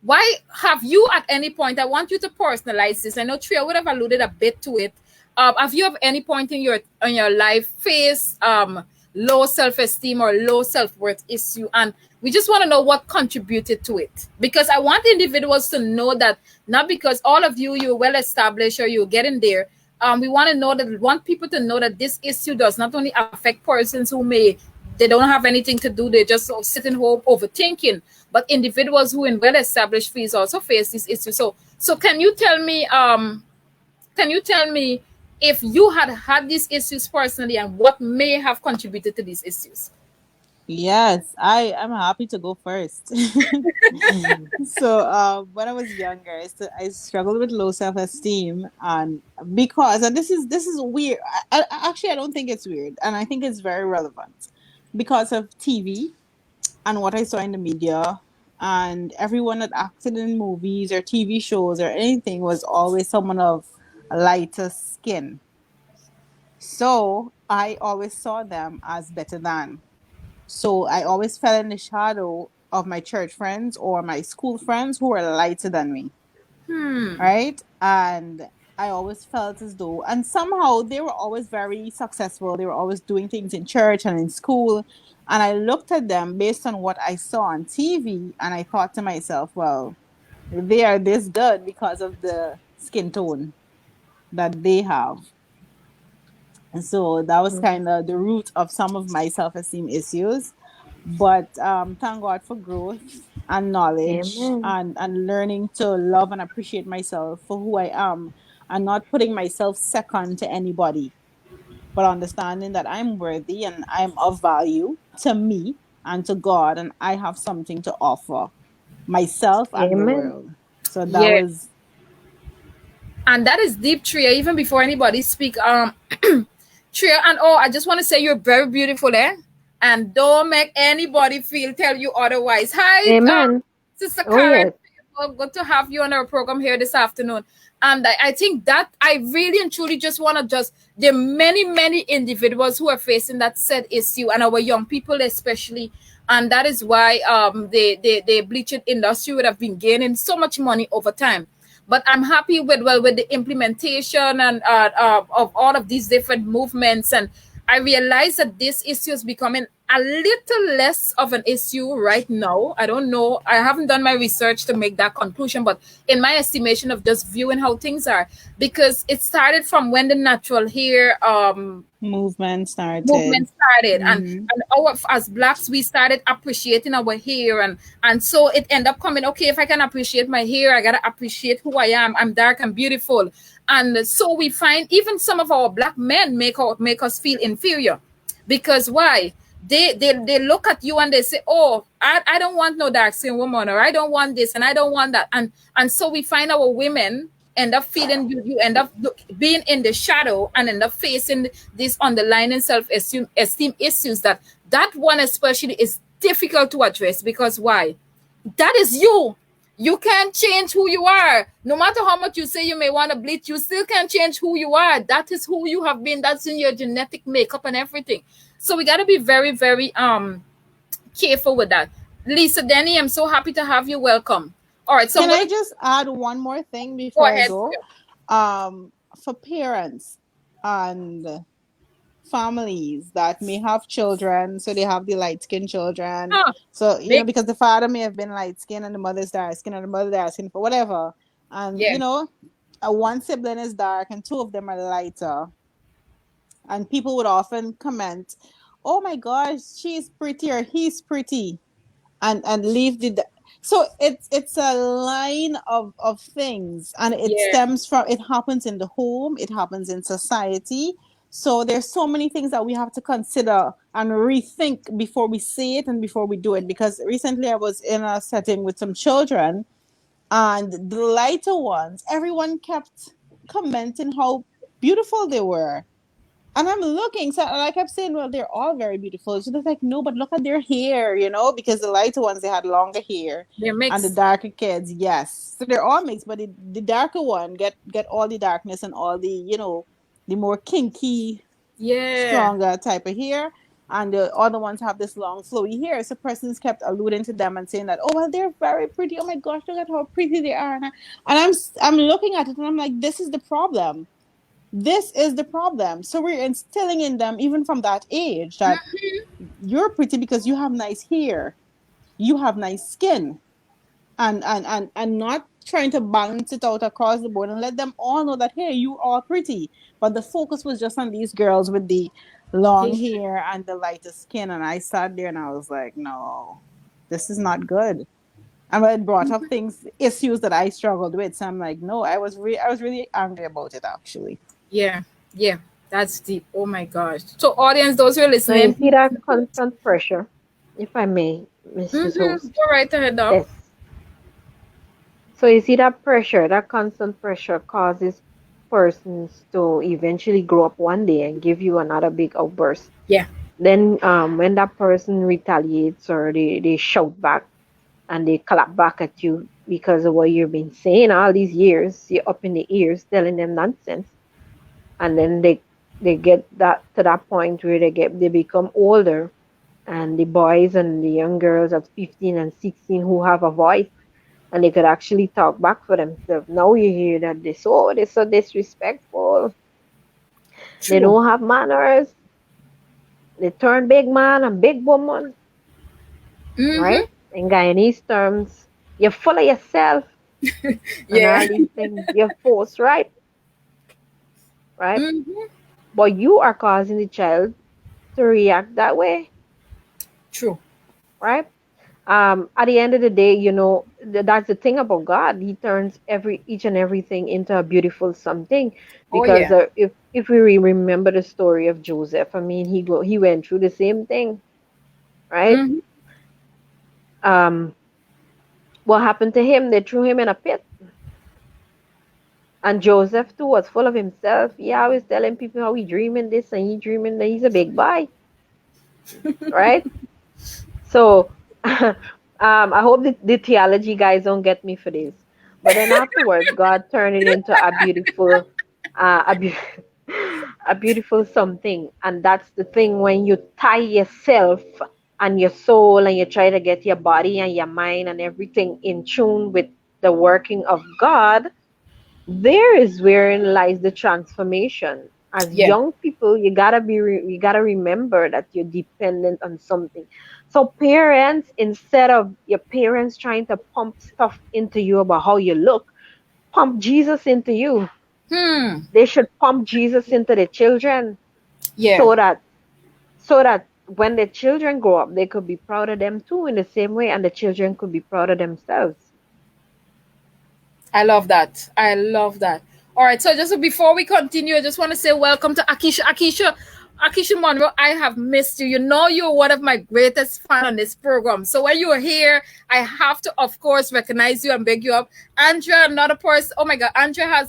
Why have you at any point, I want you to personalize this. I know Tria would have alluded a bit to it. Have you at any point in your life faced low self-esteem or low self-worth issue? And we just want to know what contributed to it. Because I want individuals to know that not because all of you're well established or you're getting there. We want people to know that this issue does not only affect persons who they don't have anything to do, they're just sitting home overthinking, but individuals who in well-established fields also face this issue. So can you tell me if you had these issues personally and what may have contributed to these issues?
Yes, I am happy to go first. So when I was younger, I struggled with low self-esteem, and this is weird. Actually, I don't think it's weird, and I think it's very relevant because of TV and what I saw in the media, and everyone that acted in movies or TV shows or anything was always someone of lighter skin. So I always saw them as better than. So I always fell in the shadow of my church friends or my school friends who were lighter than me. Right? And I always felt as though, and somehow they were always very successful. They were always doing things in church and in school. And I looked at them based on what I saw on TV, and I thought to myself, well, they are this good because of the skin tone that they have. And so that was kind of the root of some of my self-esteem issues. But thank God for growth and knowledge,
Amen.
and learning to love and appreciate myself for who I am, and not putting myself second to anybody, but understanding that I'm worthy and I'm of value to me and to God, and I have something to offer myself and the
Amen.
world. So that
Yeah.
was.
And that is deep, Tria. Even before anybody speak, Tria, and I just want to say you're very beautiful, and don't make anybody tell you otherwise. Hi,
Amen.
Sister
Oh,
Karen.
yes.
Good to have you on our program here this afternoon. And I think that I really and truly just want to there are many, many individuals who are facing that said issue, and our young people especially. And that is why the bleaching industry would have been gaining so much money over time. But I'm happy with the implementation and of all of these different movements. And I realize that this issue is becoming a little less of an issue right now. I don't know. I haven't done my research to make that conclusion, but in my estimation of just viewing how things are, because it started from when the natural hair
Movement started.
And as blacks we started appreciating our hair, and so it ended up coming, okay, if I can appreciate my hair, I gotta appreciate who I am. I'm dark and beautiful. And so we find even some of our black men make us feel inferior, because why? They look at you and they say, oh, I don't want no dark skin woman, or I don't want this and I don't want that. And so we find our women end up feeling, you end up being in the shadow and end up facing these underlying self-esteem issues that one especially is difficult to address. Because why? That is you. You can't change who you are. No matter how much you say you may want to bleach, you still can't change who you are. That is who you have been. That's in your genetic makeup and everything. So we got to be very, very careful with that. Lisa, Denny, I'm so happy to have you. Welcome. All right. So
Can I just add one more thing before I go? for parents and families that may have children, so they have the light skinned children.
Huh.
So,
Big.
because the father may have been light skinned and the mother's dark skin and the mother dark skin for whatever. And,
Yeah.
one sibling is dark and two of them are lighter. And people would often comment, "Oh my gosh, she's pretty or he's pretty," and leave the. So it's a line of things, and it
Yeah.
stems from, it happens in the home, it happens in society. So there's so many things that we have to consider and rethink before we say it and before we do it. Because recently I was in a setting with some children, and the lighter ones, everyone kept commenting how beautiful they were. And I'm looking, so and I kept saying, well, they're all very beautiful. So they're like, no, but look at their hair, because the lighter ones, they had longer hair.
They're
And the
mixed.
darker kids, yes. So they're all mixed, but the darker one get all the darkness and all the, the more kinky,
Yeah.
stronger type of hair. And the other ones have this long, flowy hair. So persons kept alluding to them and saying that, oh, well, they're very pretty. Oh my gosh, look at how pretty they are. And I'm looking at it and I'm like, this is the problem. This is the problem. So we're instilling in them, even from that age, that you're pretty because you have nice hair, you have nice skin, and not trying to balance it out across the board and let them all know that, hey, you are pretty. But the focus was just on these girls with the long
Hey.
hair and the lighter skin. And I sat there and I was like, no, this is not good. And it brought up issues that I struggled with. So I'm like, no, I was really angry about it, actually.
Yeah. Yeah. That's deep. Oh my gosh. So, audience, those who are
Now you
listening,
see that constant pressure, if I may, Mrs. Host.
go right ahead now.
Yes. So you see that constant pressure causes persons to eventually grow up one day and give you another big outburst.
Yeah.
Then when that person retaliates or they shout back and they clap back at you because of what you've been saying all these years, you're up in the ears telling them nonsense. And then they get that to that point where they become older, and the boys and the young girls at 15 and 16 who have a voice and they could actually talk back for themselves. Now you hear that they're so disrespectful. They
True.
don't have manners. They turn big man and big woman, right? In Guyanese terms, you're full of yourself and
Yeah.
all these things. You're forced, right? Right? But you are causing the child to react that way,
True.
right? At the end of the day, that's the thing about God. He turns each and everything into a beautiful something.
Oh
Because
yeah.
if we remember the story of Joseph, I mean, he went through the same thing, right? What happened to him? They threw him in a pit. And Joseph too was full of himself. He always telling people how he dreaming this and he dreaming that he's a big boy, right? So, I hope the theology guys don't get me for this. But then afterwards, God turned it into a beautiful, uh, a, a beautiful something. And that's the thing, when you tie yourself and your soul and you try to get your body and your mind and everything in tune with the working of God, there is wherein lies the transformation. As
Yeah.
young people, you gotta remember that you're dependent on something. So parents, instead of your parents trying to pump stuff into you about how you look, pump Jesus into you. They should pump Jesus into the children,
Yeah.
so that when the children grow up, they could be proud of them too in the same way, and the children could be proud of themselves.
I love that. I love that. All right. So just before we continue, I just want to say welcome to Akisha. Akisha Monroe, I have missed you. You know you're one of my greatest fans on this program. So when you're here, I have to, of course, recognize you and big you up. Andrea, another person. Oh my God, Andrea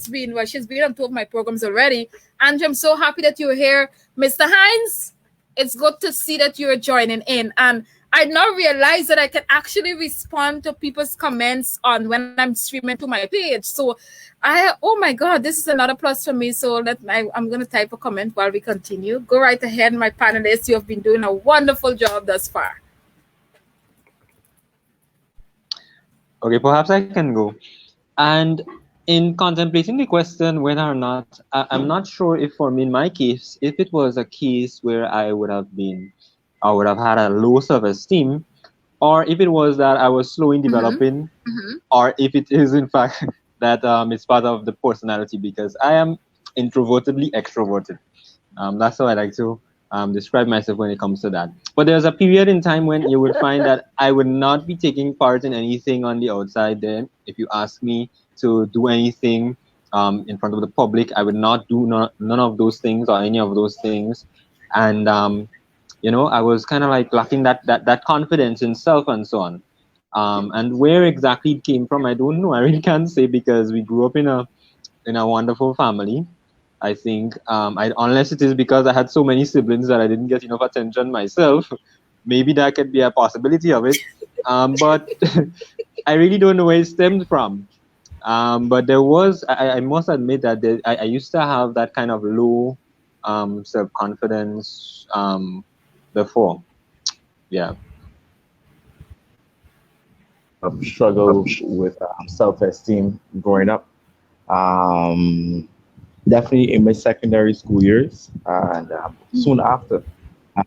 she's been on two of my programs already. Andrea, I'm so happy that you're here. Mr. Hines, it's good to see that you're joining in. And I now realize that I can actually respond to people's comments on when I'm streaming to my page. So oh my God, this is another plus for me. So I'm going to type a comment while we continue. Go right ahead, my panelists. You have been doing a wonderful job thus far.
Okay, perhaps I can go. And in contemplating the question whether or not I'm not sure if for me in my case, if it was a case where I would have had a low self-esteem, or if it was that I was slow in
Mm-hmm.
developing,
Mm-hmm.
or if it is in fact that it's part of the personality, because I am introvertedly extroverted. That's how I like to describe myself when it comes to that. But there's a period in time when you would find that I would not be taking part in anything on the outside. Then, if you ask me to do anything in front of the public, I would not do none of those things or any of those things. And I was kind of like lacking that confidence in self and so on. And where exactly it came from, I don't know. I really can't say, because we grew up in a wonderful family. I think, unless it is because I had so many siblings that I didn't get enough attention myself, maybe that could be a possibility of it. But I really don't know where it stemmed from. But there was, I must admit that I used to have that kind of low self confidence before. Yeah.
Struggle with self-esteem growing up. Um, Definitely in my secondary school years, and soon after.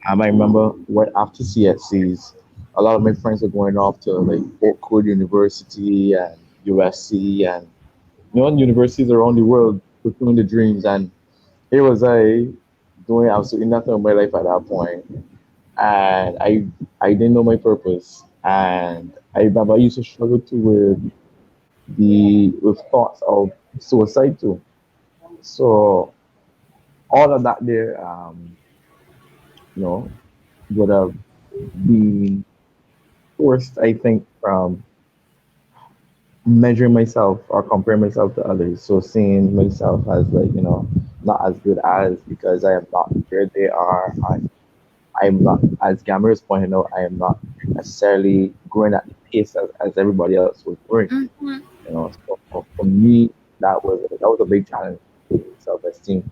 I remember right after CSCs, a lot of my friends were going off to like Oakwood University and USC and universities around the world pursuing the dreams. And here was I doing absolutely nothing in my life at that point, and I didn't know my purpose. And I remember I used to struggle too with thoughts of suicide too. So all of that there, you know, would have been forced, I think, from measuring myself or comparing myself to others. So seeing myself as like, not as good as because I am not where they are. I'm not, as Gamera's pointed out, I am not necessarily growing at the pace as everybody else was growing.
Mm-hmm.
So for me, that was a big challenge, self-esteem,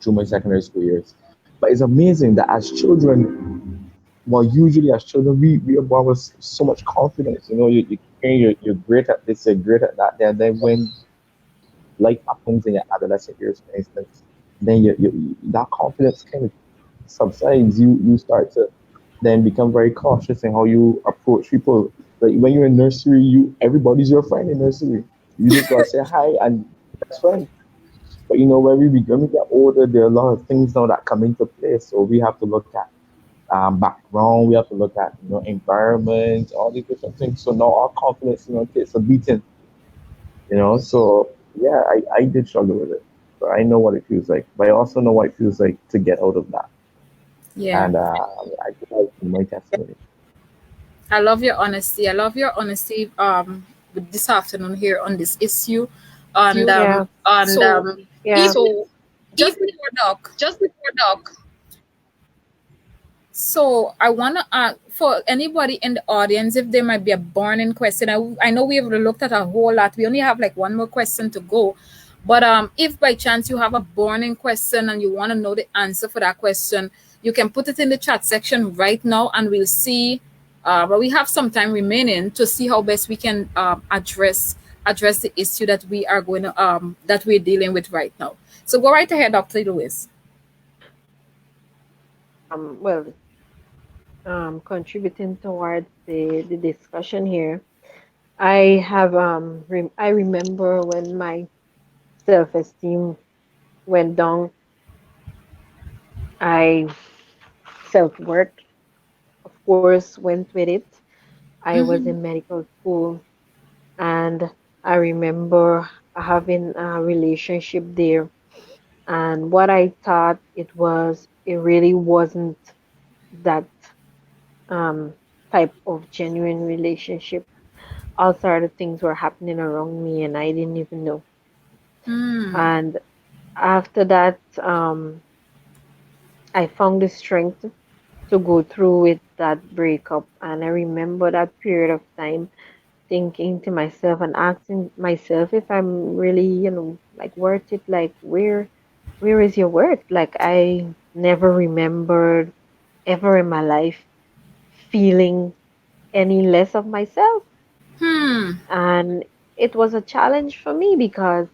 through my secondary school years. But it's amazing that as children, well, usually as children, we are born with so much confidence. You're great at this, you're great at that. Then when life happens in your adolescent years, for instance, then that confidence kind of subsides. You start to then become very cautious in how you approach people. Like when you're in nursery, everybody's your friend in nursery. You just gotta say hi and best friend. But when we get older, there are a lot of things now that come into play. So we have to look at background. We have to look at environment, all these different things. So now our confidence takes a beating. So yeah, I did struggle with it. So I know what it feels like, but I also know what it feels like to get out of that.
Yeah.
And I think that's my testimony.
I love your honesty. I love your honesty with this afternoon here on this issue. And
Yeah.
so
Yeah.
if just before doc, so I wanna ask for anybody in the audience if there might be a burning question. I know we have looked at a whole lot. We only have like one more question to go. But if by chance you have a burning question and you want to know the answer for that question, you can put it in the chat section right now, and we'll see. But we have some time remaining to see how best we can address the issue that we are going to that we're dealing with right now. So go right ahead, Dr. Lewis.
Well, contributing towards the discussion here, I remember when my self-esteem went down. I self-worth, of course, went with it. I was
Mm-hmm.
in medical school, and I remember having a relationship there. And what I thought it really wasn't that um, type of genuine relationship. All sort of things were happening around me, and I didn't even know.
Mm.
And after that, I found the strength to go through with that breakup. And I remember that period of time thinking to myself and asking myself if I'm really, like worth it. Like where is your worth? Like I never remembered ever in my life feeling any less of myself.
Hmm.
And it was a challenge for me because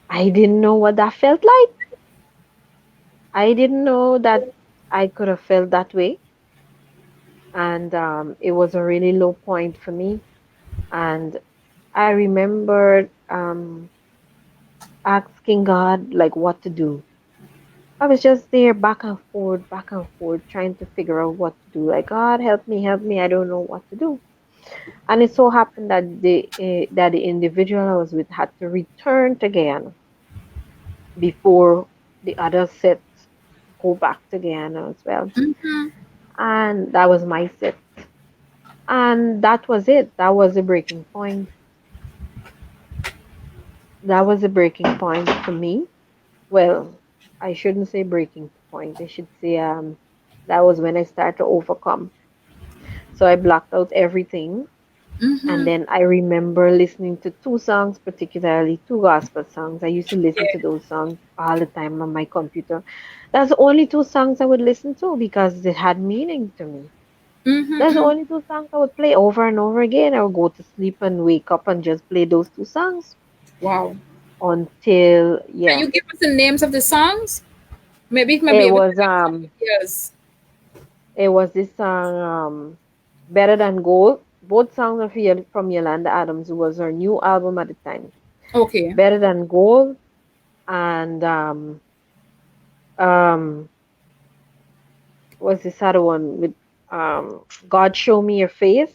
I didn't know what that felt like. I didn't know that I could have felt that way. And it was a really low point for me. And I remembered asking God, like, what to do. I was just there back and forth, trying to figure out what to do. Like, God, help me, I don't know what to do. And it so happened that the individual I was with had to return to Guyana before the other set go back to Guyana as well.
Mm-hmm.
And that was my set. And that was it. That was a breaking point. That was a breaking point for me. Well, I shouldn't say breaking point. I should say that was when I started to overcome. So I blocked out everything. And
Mm-hmm.
then I remember listening to two songs, particularly two gospel songs. I used to listen to those songs all the time on my computer. That's the only two songs I would listen to because it had meaning to me. That's the
Mm-hmm.
only two songs I would play over and over again. I would go to sleep and wake up and just play those two songs
Wow.
until,
Can
yeah.
you give us the names of the songs? Maybe it may be
It
able to
was
help some ideas.
this song Better Than Gold. Both songs are from Yolanda Adams, who was her new album at the time.
Okay.
Better Than Gold and um what's this other one with God Show Me Your Face.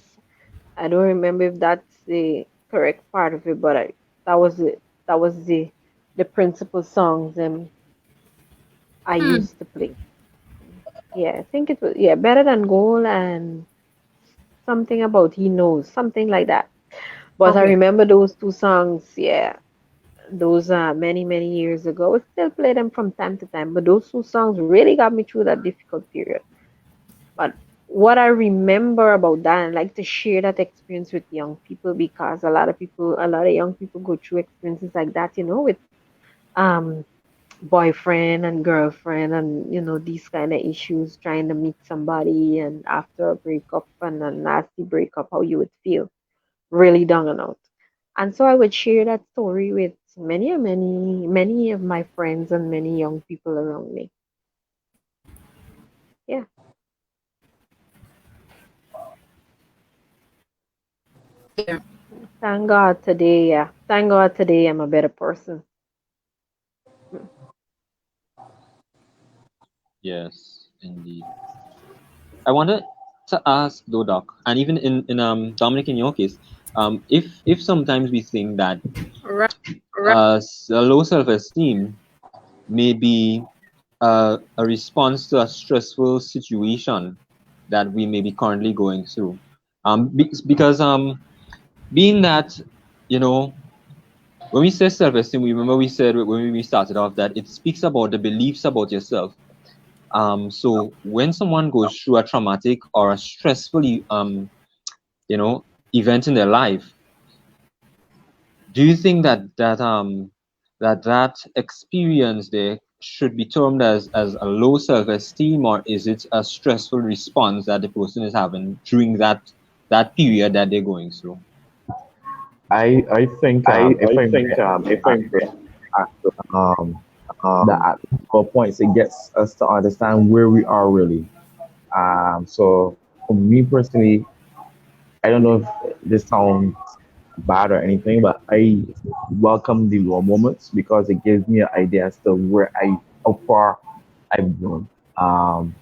I don't remember if that's the correct part of it, but that was it. That was the principal songs I
Hmm.
used to play. Yeah, I think it was, yeah, Better Than Gold and something about He Knows, something like that. But I
Okay.
remember those two songs, yeah, those many, many years ago. I still play them from time to time, but those two songs really got me through that difficult period. But what I remember about that, and I like to share that experience with young people because a lot of young people go through experiences like that, with um boyfriend and girlfriend and these kind of issues, trying to meet somebody and after a breakup and a nasty breakup, how you would feel really down and out. And so I would share that story with many of my friends and many young people around me. Yeah.
Yeah.
Thank God today, yeah. Thank God today I'm a better person. Mm.
Yes, indeed. I wanted to ask though, Doc, and even in Dominic, in your case, if sometimes we think that
Right.
a low self-esteem may be a response to a stressful situation that we may be currently going through, because being that, you know, when we say self-esteem, we remember we said when we started off that it speaks about the beliefs about yourself. So when someone goes through a traumatic or a stressful you know, event in their life, do you think that experience there should be termed as a low self-esteem, or is it a stressful response that the person is having during that period that they're going through?
I think if I may answer um that at couple points it gets us to understand where we are really. So for me personally, I don't know if this sounds bad or anything, but I welcome the raw moments because it gives me an idea as to how far I've grown. Um,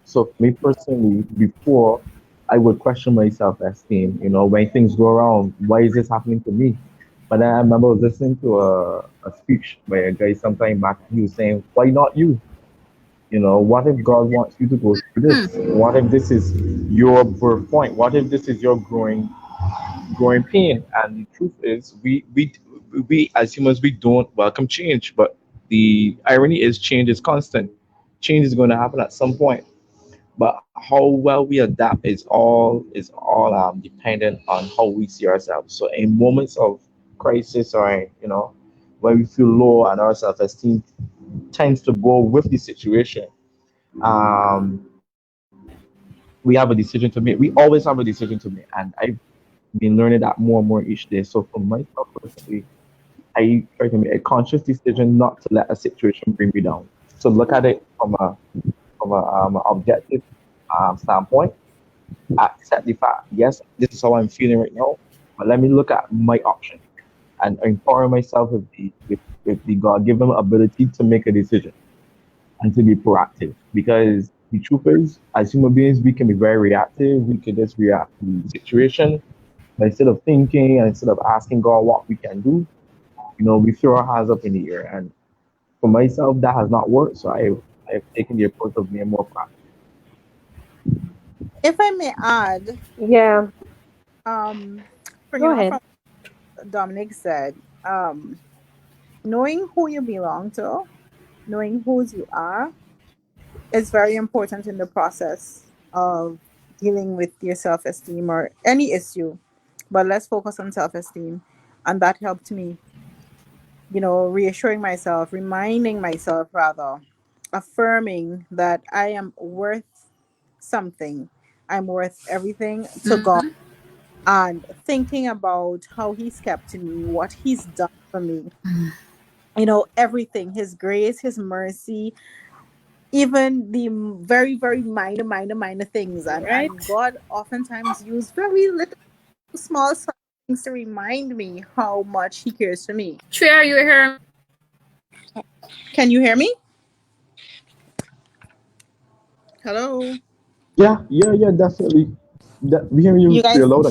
so for me personally, before I would question my self-esteem, when things go wrong, why is this happening to me? But then I remember I was listening to a speech by a guy sometime back. He was saying, why not you? What if God wants you to go through this? What if this is your birth point? What if this is your growing pain? And the truth is, we as humans we don't welcome change. But the irony is, change is constant. Change is going to happen at some point. But how well we adapt is all dependent on how we see ourselves. So in moments of crisis or when we feel low and our self-esteem tends to go with the situation, um, we have a decision to make. We always have a decision to make, and been learning that more and more each day. So for myself personally, I try to make a conscious decision not to let a situation bring me down. So look at it from a objective standpoint. Accept the fact, yes, this is how I'm feeling right now, but let me look at my option and empower myself with the God given ability to make a decision and to be proactive. Because the truth is, as human beings, we can be very reactive. We can just react to the situation. But instead of thinking and instead of asking God what we can do, we throw our hands up in the air. And for myself, that has not worked. So I've taken the approach of being more proactive.
If I may add,
Yeah,
um,
go
from
ahead.
what Dominic said, knowing who you belong to, knowing whose you are, is very important in the process of dealing with your self esteem or any issue. But let's focus on self esteem. And that helped me, reassuring myself, reminding myself rather, affirming that I am worth something. I'm worth everything to God.
Mm-hmm.
And thinking about how He's kept me, what He's done for me, everything, His grace, His mercy, even the very, very minor things. And
Right.
God oftentimes use very little, small things to remind me how much He cares for me.
Trey, are you hearing me?
Can you hear me? Hello?
Yeah, definitely. We hear
You
you clear,
guys?
loud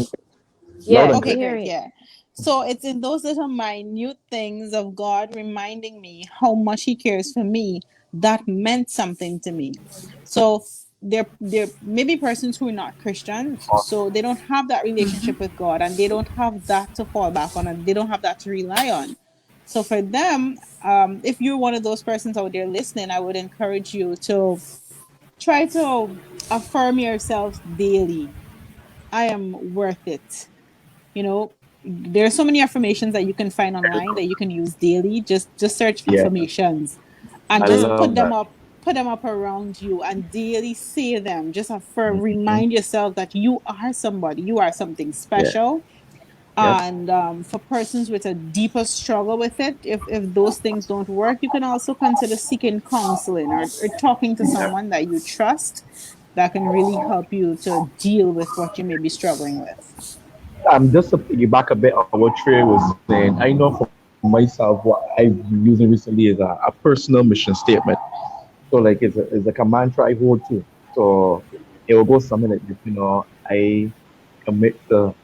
Yeah,
and
we're
Okay,
clear.
great.
hearing
Yeah. So it's in those little minute things of God reminding me how much He cares for me that meant something to me. So there may be persons who are not Christians, so they don't have that relationship with God, and they don't have that to fall back on, and they don't have that to rely on. So for them, if you're one of those persons out there listening, I would encourage you to try to affirm yourselves daily. I am worth it. You know, there are so many affirmations that you can find online that you can use daily. Just search
Yeah,
affirmations and
I
just
love that.
put them up around you and daily say them. Just affirm,
Hmm.
remind yourself that you are somebody, you are something
Yeah,
special.
yep,
And for persons with a deeper struggle with it, if those things don't work, you can also consider seeking counseling, or talking to
yeah.
someone that you trust that can really help you to deal with what you may be struggling with.
Just to piggyback a bit on what Trey was saying, I know for myself what I've been using recently is a personal mission statement. So like it's like a mantra I hold too. So it will go something like this, I commit to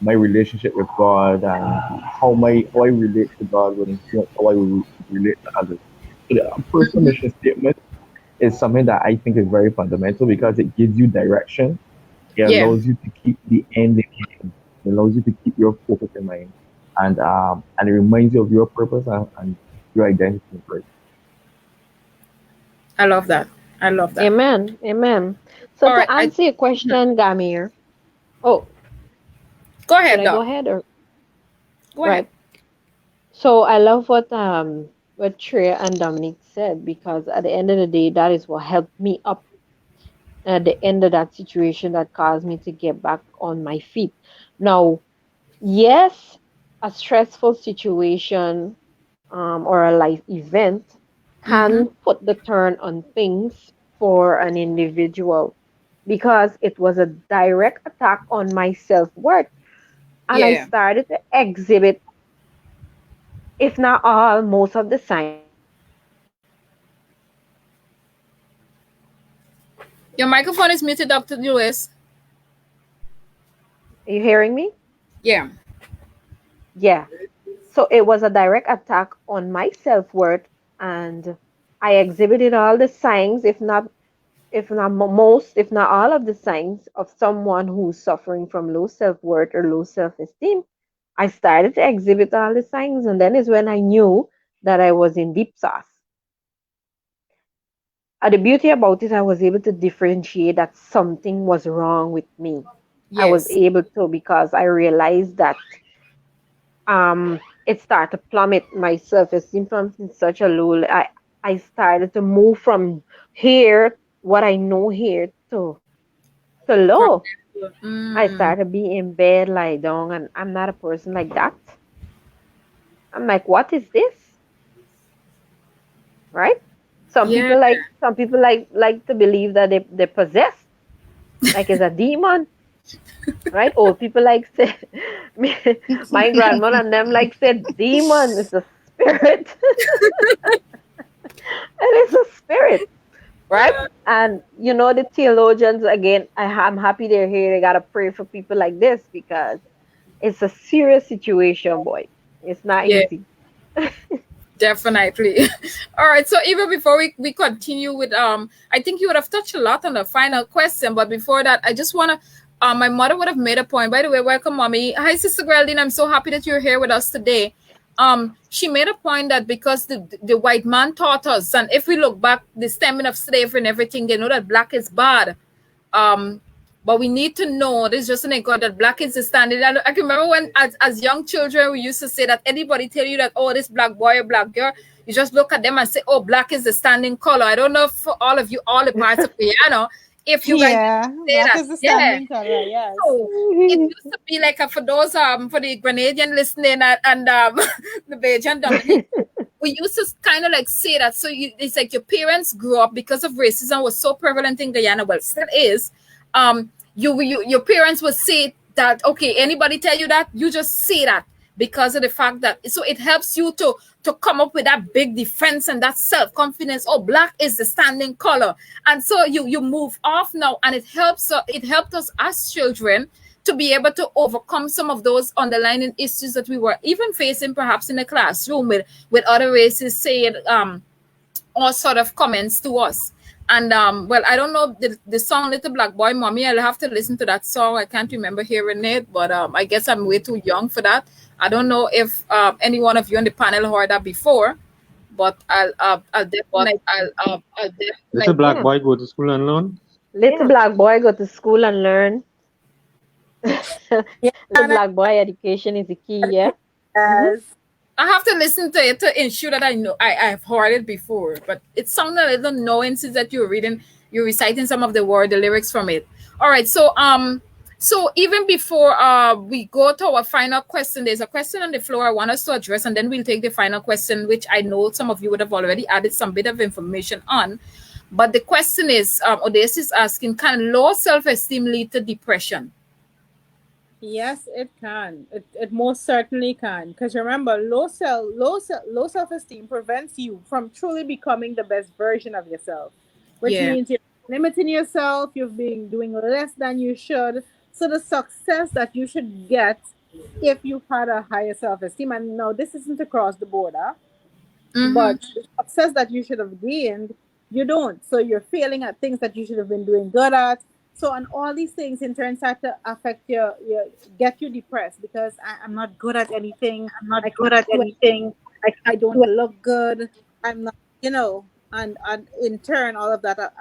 my relationship with God and how I relate to God will influence how I will relate to others. So the personal mission statement is something that I think is very fundamental because it gives you direction. It
Yeah.
allows you to keep the end in mind. It allows you to keep your focus in mind, and it reminds you of your purpose and your identity in Christ.
I love that. I love that.
Amen. Amen. So
All
to
right.
answer your question, Gamir, oh,
Go
should
ahead,
I go
Doc.
ahead or
Go ahead.
right? So I love what Treya and Dominic said, because at the end of the day, that is what helped me up at the end of that situation that caused me to get back on my feet. Now, yes, a stressful situation or a life event
Mm-hmm.
can put the turn on things for an individual, because it was a direct attack on my self worth. And I
Yeah.
started to exhibit, if not all, most of the signs of depression.
Your microphone is muted, Dr. Lewis.
Are you hearing me?
Yeah.
Yeah. So it was a direct attack on my self worth, and I exhibited all the signs, if not most, if not all of the signs of someone who's suffering from low self worth or low self esteem. I started to exhibit all the signs, and then is when I knew that I was in deep sauce. The beauty about it, I was able to differentiate that something was wrong with me. I was
Yes.
able to, because I realized that it started to plummet my self-esteem from such a low. I started to move from here, what I know here, to
From
low. I
Mm.
started being in bed, lie down, and I'm not a person like that. I'm like, what is this? Right?
Yeah.
Some people like to believe that they're possessed, like it's a demon, right? Old people like say, my grandmother and them like said, demon is a spirit, and it's a spirit, right? And the theologians again, I'm happy they're here. They gotta pray for people like this because it's a serious situation, boy. It's not
Yeah.
easy.
Definitely. All right. So even before we continue with I think you would have touched a lot on the final question, but before that, I just wanna my mother would have made a point. By the way, welcome mommy. Hi Sister Geraldine. I'm so happy that you're here with us today. She made a point that because the white man taught us, and if we look back, the stemming of slavery and everything, they know that black is bad. Um, but we need to know this is just an God that black is the standard. I can remember when, as young children, we used to say that anybody tell you that, oh, this black boy or black girl, you just look at them and say, oh, black is the standing color. I don't know if for all of you, all the parts of Guyana, if you guys used
Yeah,
to say
black
that.
is the
Yeah.
standing color. Yes.
So it used to be like for those for the Grenadian listening and the Bajan Dominic, we used to kind of like say that. So it's like your parents grew up because of racism was so prevalent in Guyana. Well, still is. Your parents would say that, okay, anybody tell you that, you just say that because of the fact that, so it helps you to come up with that big defense and that self-confidence. Oh, black is the standing color. And so you move off now, and it helped us as children to be able to overcome some of those underlying issues that we were even facing perhaps in the classroom with other races saying all sort of comments to us. And well, I don't know the song Little Black Boy Mommy. I'll have to listen to that song. I can't remember hearing it, but I guess I'm way too young for that. I don't know if any one of you on the panel heard that before, but I'll definitely.
Little black
Yeah.
boy go to school and learn.
Little black boy go to school and learn.
Yeah,
Little black boy education is the key, yeah. Hmm.
yes.
I have to listen to it to ensure that I know I've heard it before. But it sounded a little knowing since that you're reciting some of the lyrics from it. All right, so even before we go to our final question, there's a question on the floor I want us to address, and then we'll take the final question, which I know some of you would have already added some bit of information on. But the question is, Odes is asking, can low self-esteem lead to depression?
Yes, it can. It most certainly can. Because remember, low self esteem prevents you from truly becoming the best version of yourself, which
Yeah.
means you're limiting yourself. You've been doing less than you should. So the success that you should get if you had a higher self esteem, and no, this isn't across the board, huh?
Mm-hmm.
But the success that you should have gained, you don't. So you're failing at things that you should have been doing good at. So and all these things in turn start to affect your get you depressed because I'm not good at anything.
I'm not
I
good
can't
at
do it.
anything. I
I
can't
don't
do it.
look good. I'm not, and in turn all of that.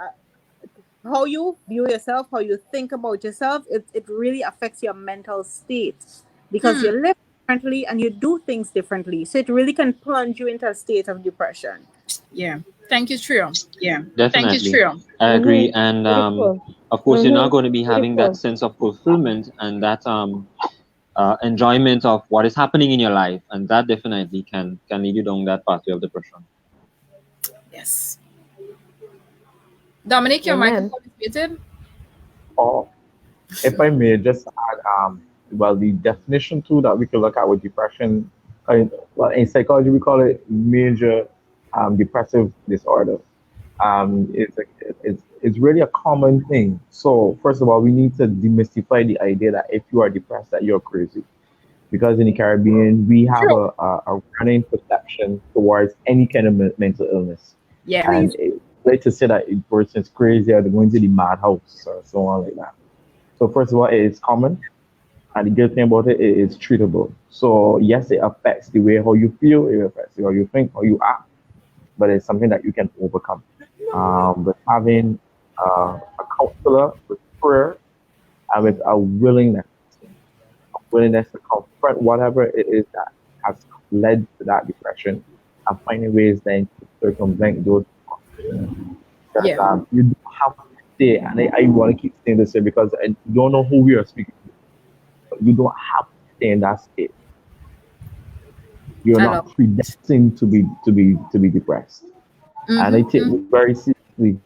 How you view yourself, how you think about yourself, it really affects your mental state because
Hmm.
you live differently and you do things differently. So it really can plunge you into a state of depression.
Yeah. Thank you, Trio. Yeah. Thank you,
Definitely,
Trio.
I
Hmm.
agree. And
Beautiful.
of course, you're not
Hmm.
going to be having that
Beautiful.
sense of fulfillment and that enjoyment of what is happening in your life, and that definitely can lead you down that pathway of depression.
Yes. Dominic, your
Amen.
microphone is muted.
Or if I may just add, well, the definition too that we could look at with depression, well, in psychology we call it major depressive disorder. It's really a common thing. So first of all, we need to demystify the idea that if you are depressed, that you're crazy. Because in the Caribbean, we have
True.
a running perception towards any kind of mental illness,
Yeah.
and like to say that a person is crazy or they're going to the madhouse or so on like that. So first of all, it is common, and the good thing about it is treatable. So yes, it affects the way how you feel, it affects how you think, how you act, but it's something that you can overcome. With having a counselor, with prayer, and with a willingness to confront whatever it is that has led to that depression, and finding ways then to circumvent those. Because
Yeah.
you don't have stay, and I want to keep staying this way because I don't know who we are speaking to, but you don't have to stay in that state. You're
I love
not predestined to be depressed.
it.
And I take this very seriously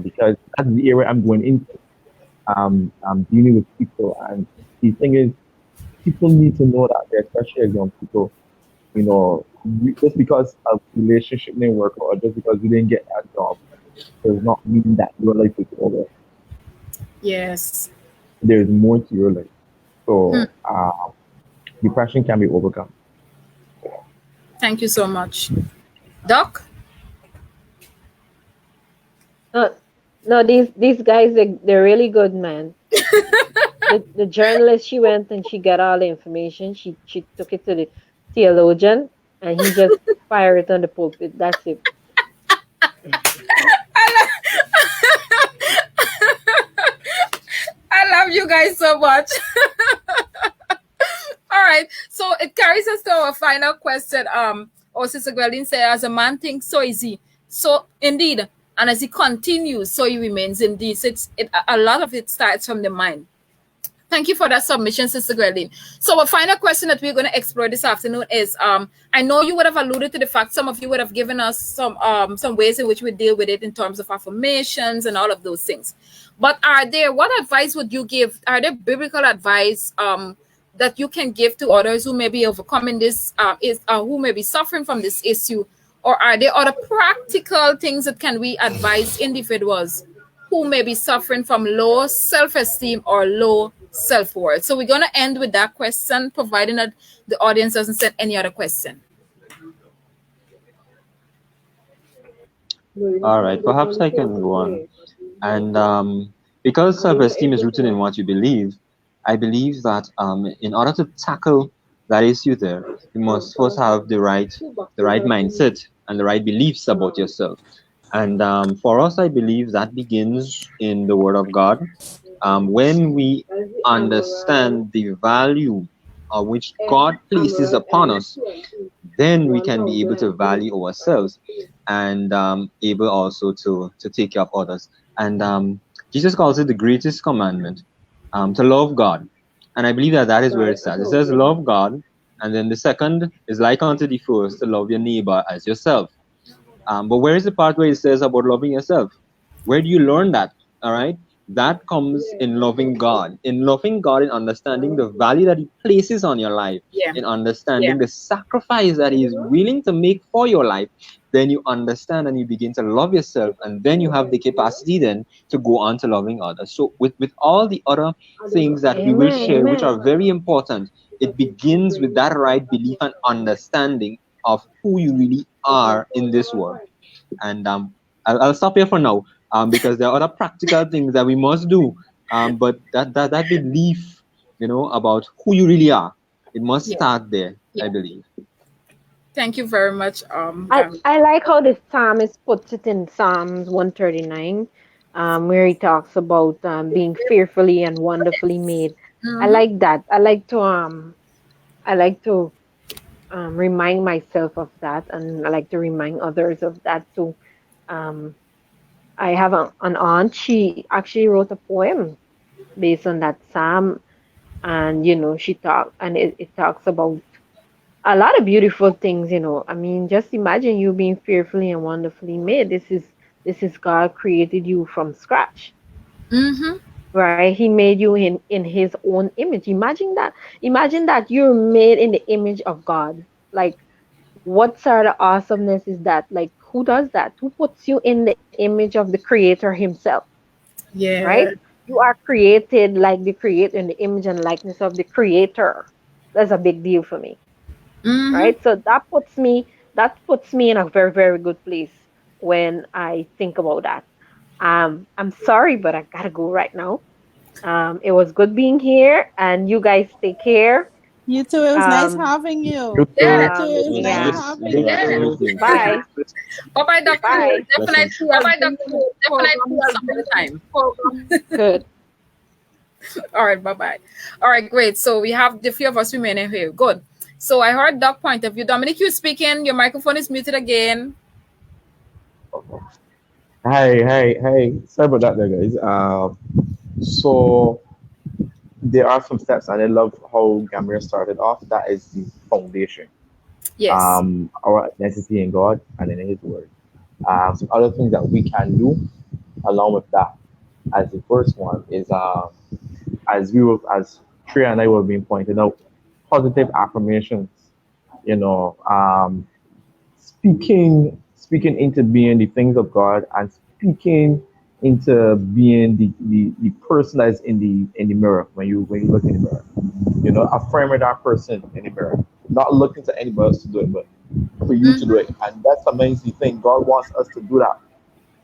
because that's the area I'm going into. I'm dealing with people, and the thing is, people need to know that, especially as young people, just because a relationship didn't work out, or just because you didn't get that job, does not mean that your life is over.
Yes.
There's more to your life. So depression can be overcome.
Thank you so much. Doc?
No, no, these guys they're really good, man. The journalist, she went and she got all the information. She took it to the theologian, and he just fired it on the pulpit. That's it.
I love you guys so much. All right. So it carries us to our final question. Sister Gwendolyn said, as a man thinks, so is he. So indeed, and as he continues, so he remains indeed. So a lot of it starts from the mind. Thank you for that submission, Sister Gwendolyn. So a final question that we're going to explore this afternoon is, I know you would have alluded to the fact some of you would have given us some ways in which we deal with it in terms of affirmations and all of those things. But what advice would you give? Are there biblical advice that you can give to others who may be overcoming this, who may be suffering from this issue? Or are there other practical things that can we advise individuals who may be suffering from low self-esteem or low self-worth? So we're going to end with that question, providing that the audience doesn't send any other question.
All right, perhaps I can go on. And because self-esteem is rooted in what you believe, I believe that in order to tackle that issue there, you must first have the right mindset and the right beliefs about yourself. And for us, I believe that begins in the Word of God. When we understand the value which God places upon us, then we can be able to value ourselves and able also to take care of others. And Jesus calls it the greatest commandment, to love God. And I believe that is where it starts. It says, love God. And then the second is like unto the first, to love your neighbor as yourself. But where is the part where it says about loving yourself? Where do you learn that? All right. That comes in loving God. In loving God, in understanding the value that He places on your life, in understanding the sacrifice that He is willing to make for your life, then you understand and you begin to love yourself, and then you have the capacity then to go on to loving others. So with all the other things that we will share, which are very important, it begins with that right belief and understanding of who you really are in this world. And I'll stop here for now. Because there are other practical things that we must do. But that belief, about who you really are, it must start there, I believe.
Thank you very much.
I like how the psalmist puts it in Psalms 139, where he talks about being fearfully and wonderfully made. I like that. I like to remind myself of that, and I like to remind others of that too. I have an aunt. She actually wrote a poem based on that psalm, and she talked, and it talks about a lot of beautiful things. I mean, just imagine you being fearfully and wonderfully made. This is God created you from scratch, right? He made you in His own image. Imagine that. Imagine that you're made in the image of God. Like, what sort of awesomeness is that? Like, who does that? Who puts you in the image of the Creator Himself?
Yeah.
Right? You are created like the Creator, in the image and likeness of the Creator. That's a big deal for me. Right? So that puts me in a very, very good place when I think about that. I'm sorry, but I gotta go right now. It was good being here, and you guys take care.
You too. It was nice having you.
You
Yeah.
You too. It was nice having you.
Bye.
Bye-bye, Dr.
Bye.
Definitely. Bye-bye, Dr. Definitely sometime.
Good.
All right, bye-bye. All right, great. So we have the few of us remaining here. Good. So I heard Doc point of view. Dominic, you speaking. Your microphone is muted again.
Hey. Sorry about that, there, guys. So there are some steps, and I love how Gamir started off. That is the foundation.
Yes.
Our identity in God and in His Word. Some other things that we can do along with that, as the first one is, as Triya and I were being pointed out, positive affirmations. You know, speaking into being the things of God and speaking into being the person that's in the mirror when you look in the mirror. You know, affirming that person in the mirror. Not looking to anybody else to do it, but for you to do it. And that's amazing thing. God wants us to do that.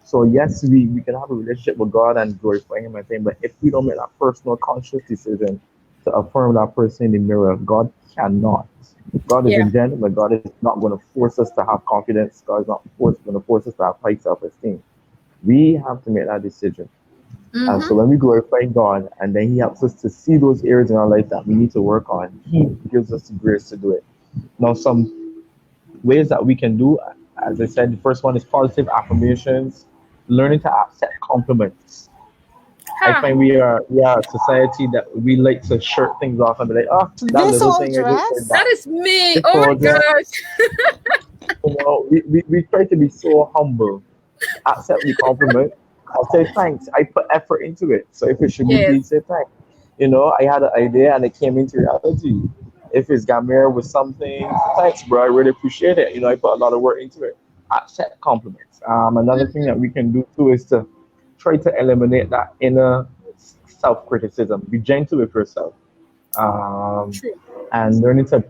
So yes, we can have a relationship with God and glorify Him and thing, but if we don't make that personal conscious decision to affirm that person in the mirror, God cannot. God is a
Yeah.
gentleman. God is not going to force us to have confidence. God is not going to force us to have high self-esteem. We have to make that decision. And so
Mm-hmm.
when we glorify God and then He helps us to see those areas in our life that we need to work on, He gives us the grace to do it. Now, some ways that we can do, as I said, the first one is positive affirmations, learning to accept compliments. I
Ha.
find we are a society that we like to shirt things off and be like, oh, that
This
little
old
thing I just said
That
that.
dress.
is me.
This
Oh my
soldier,
gosh.
you know, we try to be so humble, accept the compliment, I'll say thanks. I put effort into it. So if it should be,
Yes.
please say thanks. You know, I had an idea and it came into reality. If it's Gamera with something, thanks, bro. I really appreciate it. You know, I put a lot of work into it. Accept compliments. Another thing that we can do too is to try to eliminate that inner self criticism. Be gentle with yourself. Um,
True.
and learning to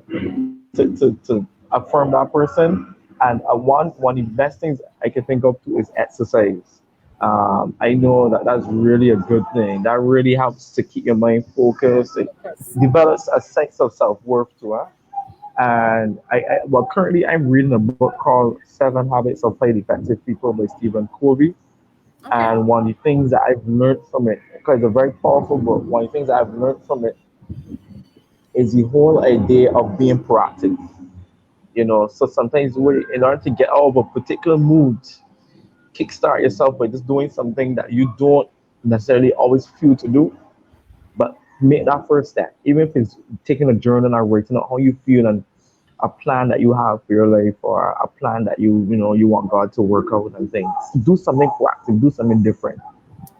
affirm that person. And one of the best things I can think of too is exercise. I know that that's really a good thing. That really helps to keep your mind focused. It
Yes.
develops a sense of self worth to us. And well, currently I'm reading a book called Seven Habits of Highly Effective People by Stephen Covey.
Okay.
And one of the things that I've learned from it, because it's a very powerful book, one of the things that I've learned from it is the whole idea of being proactive. You know, so sometimes in order to get out of a particular mood, kickstart yourself by just doing something that you don't necessarily always feel to do, but make that first step. Even if it's taking a journal and writing out how you feel and a plan that you have for your life or a plan that you know you want God to work out and things. Do something proactive, do something different.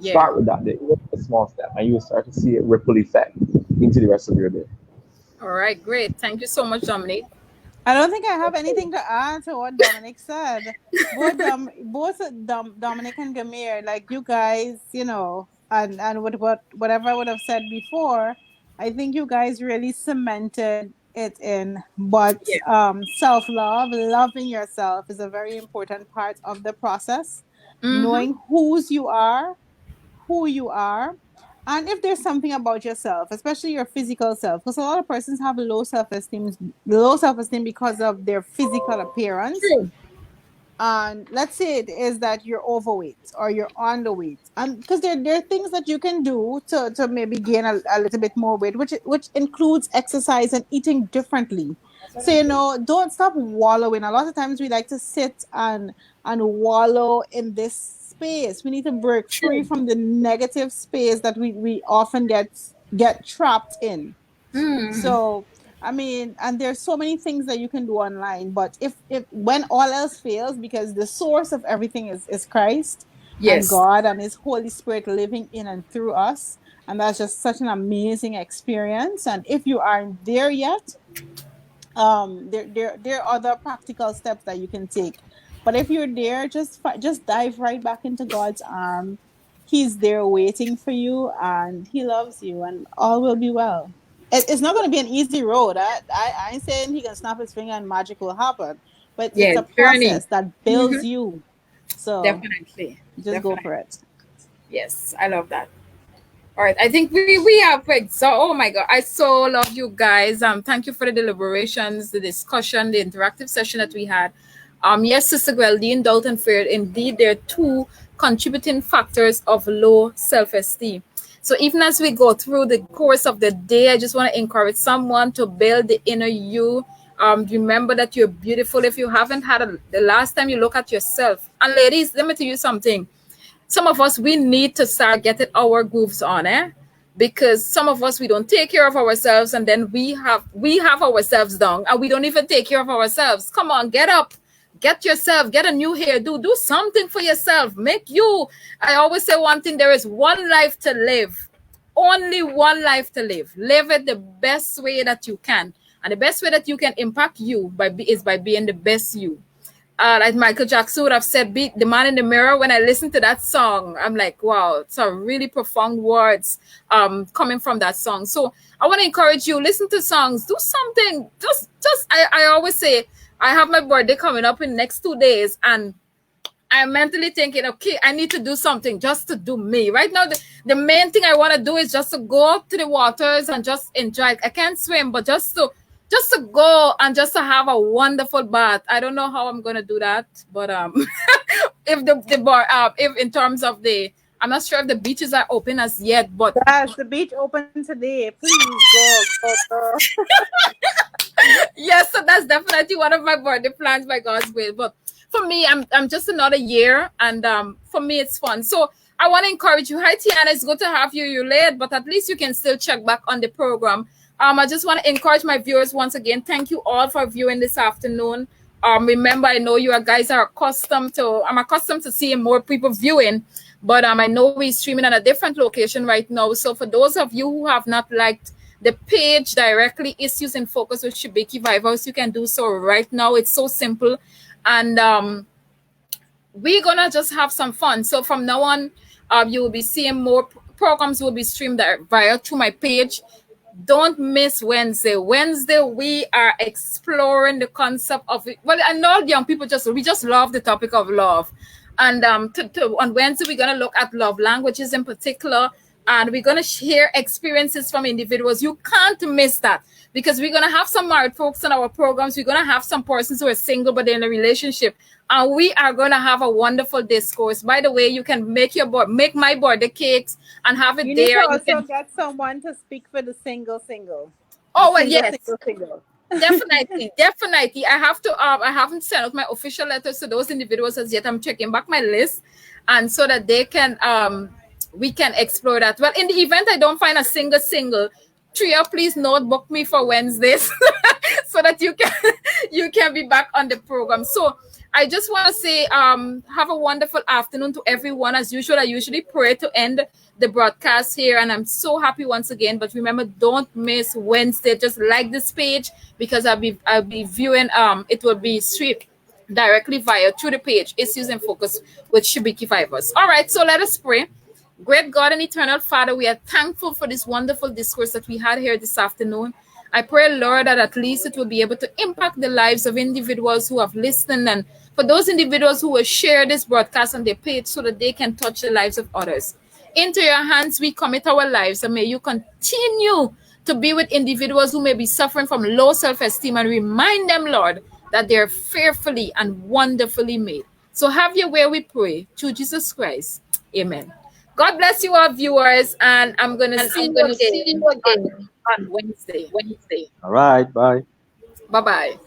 Yeah.
Start with that day, even a small step, and you will start to see it ripple effect into the rest of your day.
All right. Great. Thank you so much, Dominic.
I don't think I have anything to add to what Dominic said. Dominic and Gamir, like you guys, and with whatever I would have said before, I think you guys really cemented it in. But
Yeah.
self love, loving yourself, is a very important part of the process.
Mm-hmm.
Knowing who you are, and if there's something about yourself, especially your physical self, because a lot of persons have low self-esteem because of their physical appearance.
True.
And let's say it is that you're overweight or you're underweight, and because there are things that you can do to maybe gain a little bit more weight, which includes exercise and eating differently. So don't stop wallowing. A lot of times we like to sit and wallow in this space. We need to break free
True.
from the negative space that we often get trapped in.
Mm.
So I mean, and there's so many things that you can do online, but if when all else fails, because the source of everything is Christ and
Yes.
God and His Holy Spirit living in and through us, and that's just such an amazing experience. And if you aren't there yet, there are other practical steps that you can take. But if you're there, just dive right back into God's arm. He's there waiting for you, and He loves you, and all will be well. It's not going to be an easy road. I ain't saying He can snap His finger and magic will happen, but it's
Yeah.
a
Journey.
process that builds
Mm-hmm.
you. So
Definitely.
just go
Definitely.
for it.
Yes. I love that. All right. I think we have so oh my god. I so love you guys. Thank you for the deliberations, the discussion, the interactive session that we had. Yes, Sister Gweldine, doubt and fear. Indeed, there are two contributing factors of low self-esteem. So even as we go through the course of the day, I just want to encourage someone to build the inner you. Remember that you're beautiful. If you haven't had the last time you look at yourself, and ladies, let me tell you something. some of us, we need to start getting our grooves on, because some of us, we don't take care of ourselves, and then we have ourselves down, and we don't even take care of ourselves. Come on, get up, get yourself, get a new hairdo, do something for yourself. I always say one thing: there is one life to live, only one life to live. Live it the best way that you can, and the best way that you can impact you is by being the best you. Like Michael Jackson would have said, "Be the man in the mirror." When I listen to that song, I'm like, wow, it's a really profound words coming from that song. So I want to encourage you, listen to songs, do something. I always say, I have my birthday coming up in the next 2 days, and I'm mentally thinking, okay, I need to do something just to do me. Right now, the main thing I want to do is just to go up to the waters and just enjoy it. I can't swim, but just to go and just to have a wonderful bath. I don't know how I'm gonna do that, but if the bar if in terms of I'm not sure if the beaches are open as yet, but
Yes, the beach open today. Please go.
yes, so that's definitely one of my birthday plans by God's will. But for me, I'm just another year, and for me it's fun. So I want to encourage you. Hi Tiana, it's good to have you. You're late, but at least you can still check back on the program. I just want to encourage my viewers once again. Thank you all for viewing this afternoon. Remember, I know you guys are accustomed to seeing more people viewing, but I know we're streaming at a different location right now. So for those of you who have not liked the page directly, Issues in Focus with Shibiki Vivers, you can do so right now. It's so simple. And we're gonna just have some fun. So from now on, you will be seeing more programs will be streamed via through my page. Don't miss Wednesday. Wednesday, we are exploring the concept of it. Well, I know young people we just love the topic of love. And on Wednesday, we're going to look at love languages in particular. And we're going to share experiences from individuals. You can't miss that, because we're going to have some married folks in our programs. We're going to have some persons who are single, but they're in a relationship. And we are going to have a wonderful discourse. By the way, you can make my birthday cakes and have it
You
there.
need to also get someone to speak for the single.
Oh, well, yes.
Single.
Definitely. I haven't sent out my official letters to those individuals as yet. I'm checking back my list, and so that they can we can explore that. Well, in the event I don't find a single, Tria, please book me for Wednesdays so that you can be back on the program. So I just want to say have a wonderful afternoon to everyone. As usual, I usually pray to end the broadcast here, and I'm so happy once again. But remember, don't miss Wednesday. Just like this page, because I'll be viewing it will be streamed directly through the page Issues in Focus with Shibiki Vivers. All right, so let us pray. Great God and eternal Father, we are thankful for this wonderful discourse that we had here this afternoon. I pray, Lord, that at least it will be able to impact the lives of individuals who have listened, and for those individuals who will share this broadcast on their page so that they can touch the lives of others. Into your hands we commit our lives, and may you continue to be with individuals who may be suffering from low self-esteem, and remind them, Lord, that they are fearfully and wonderfully made. So have your way, we pray, through Jesus Christ. Amen. God bless you all, viewers, and I'm going to see you again on Wednesday.
All right, bye.
Bye-bye.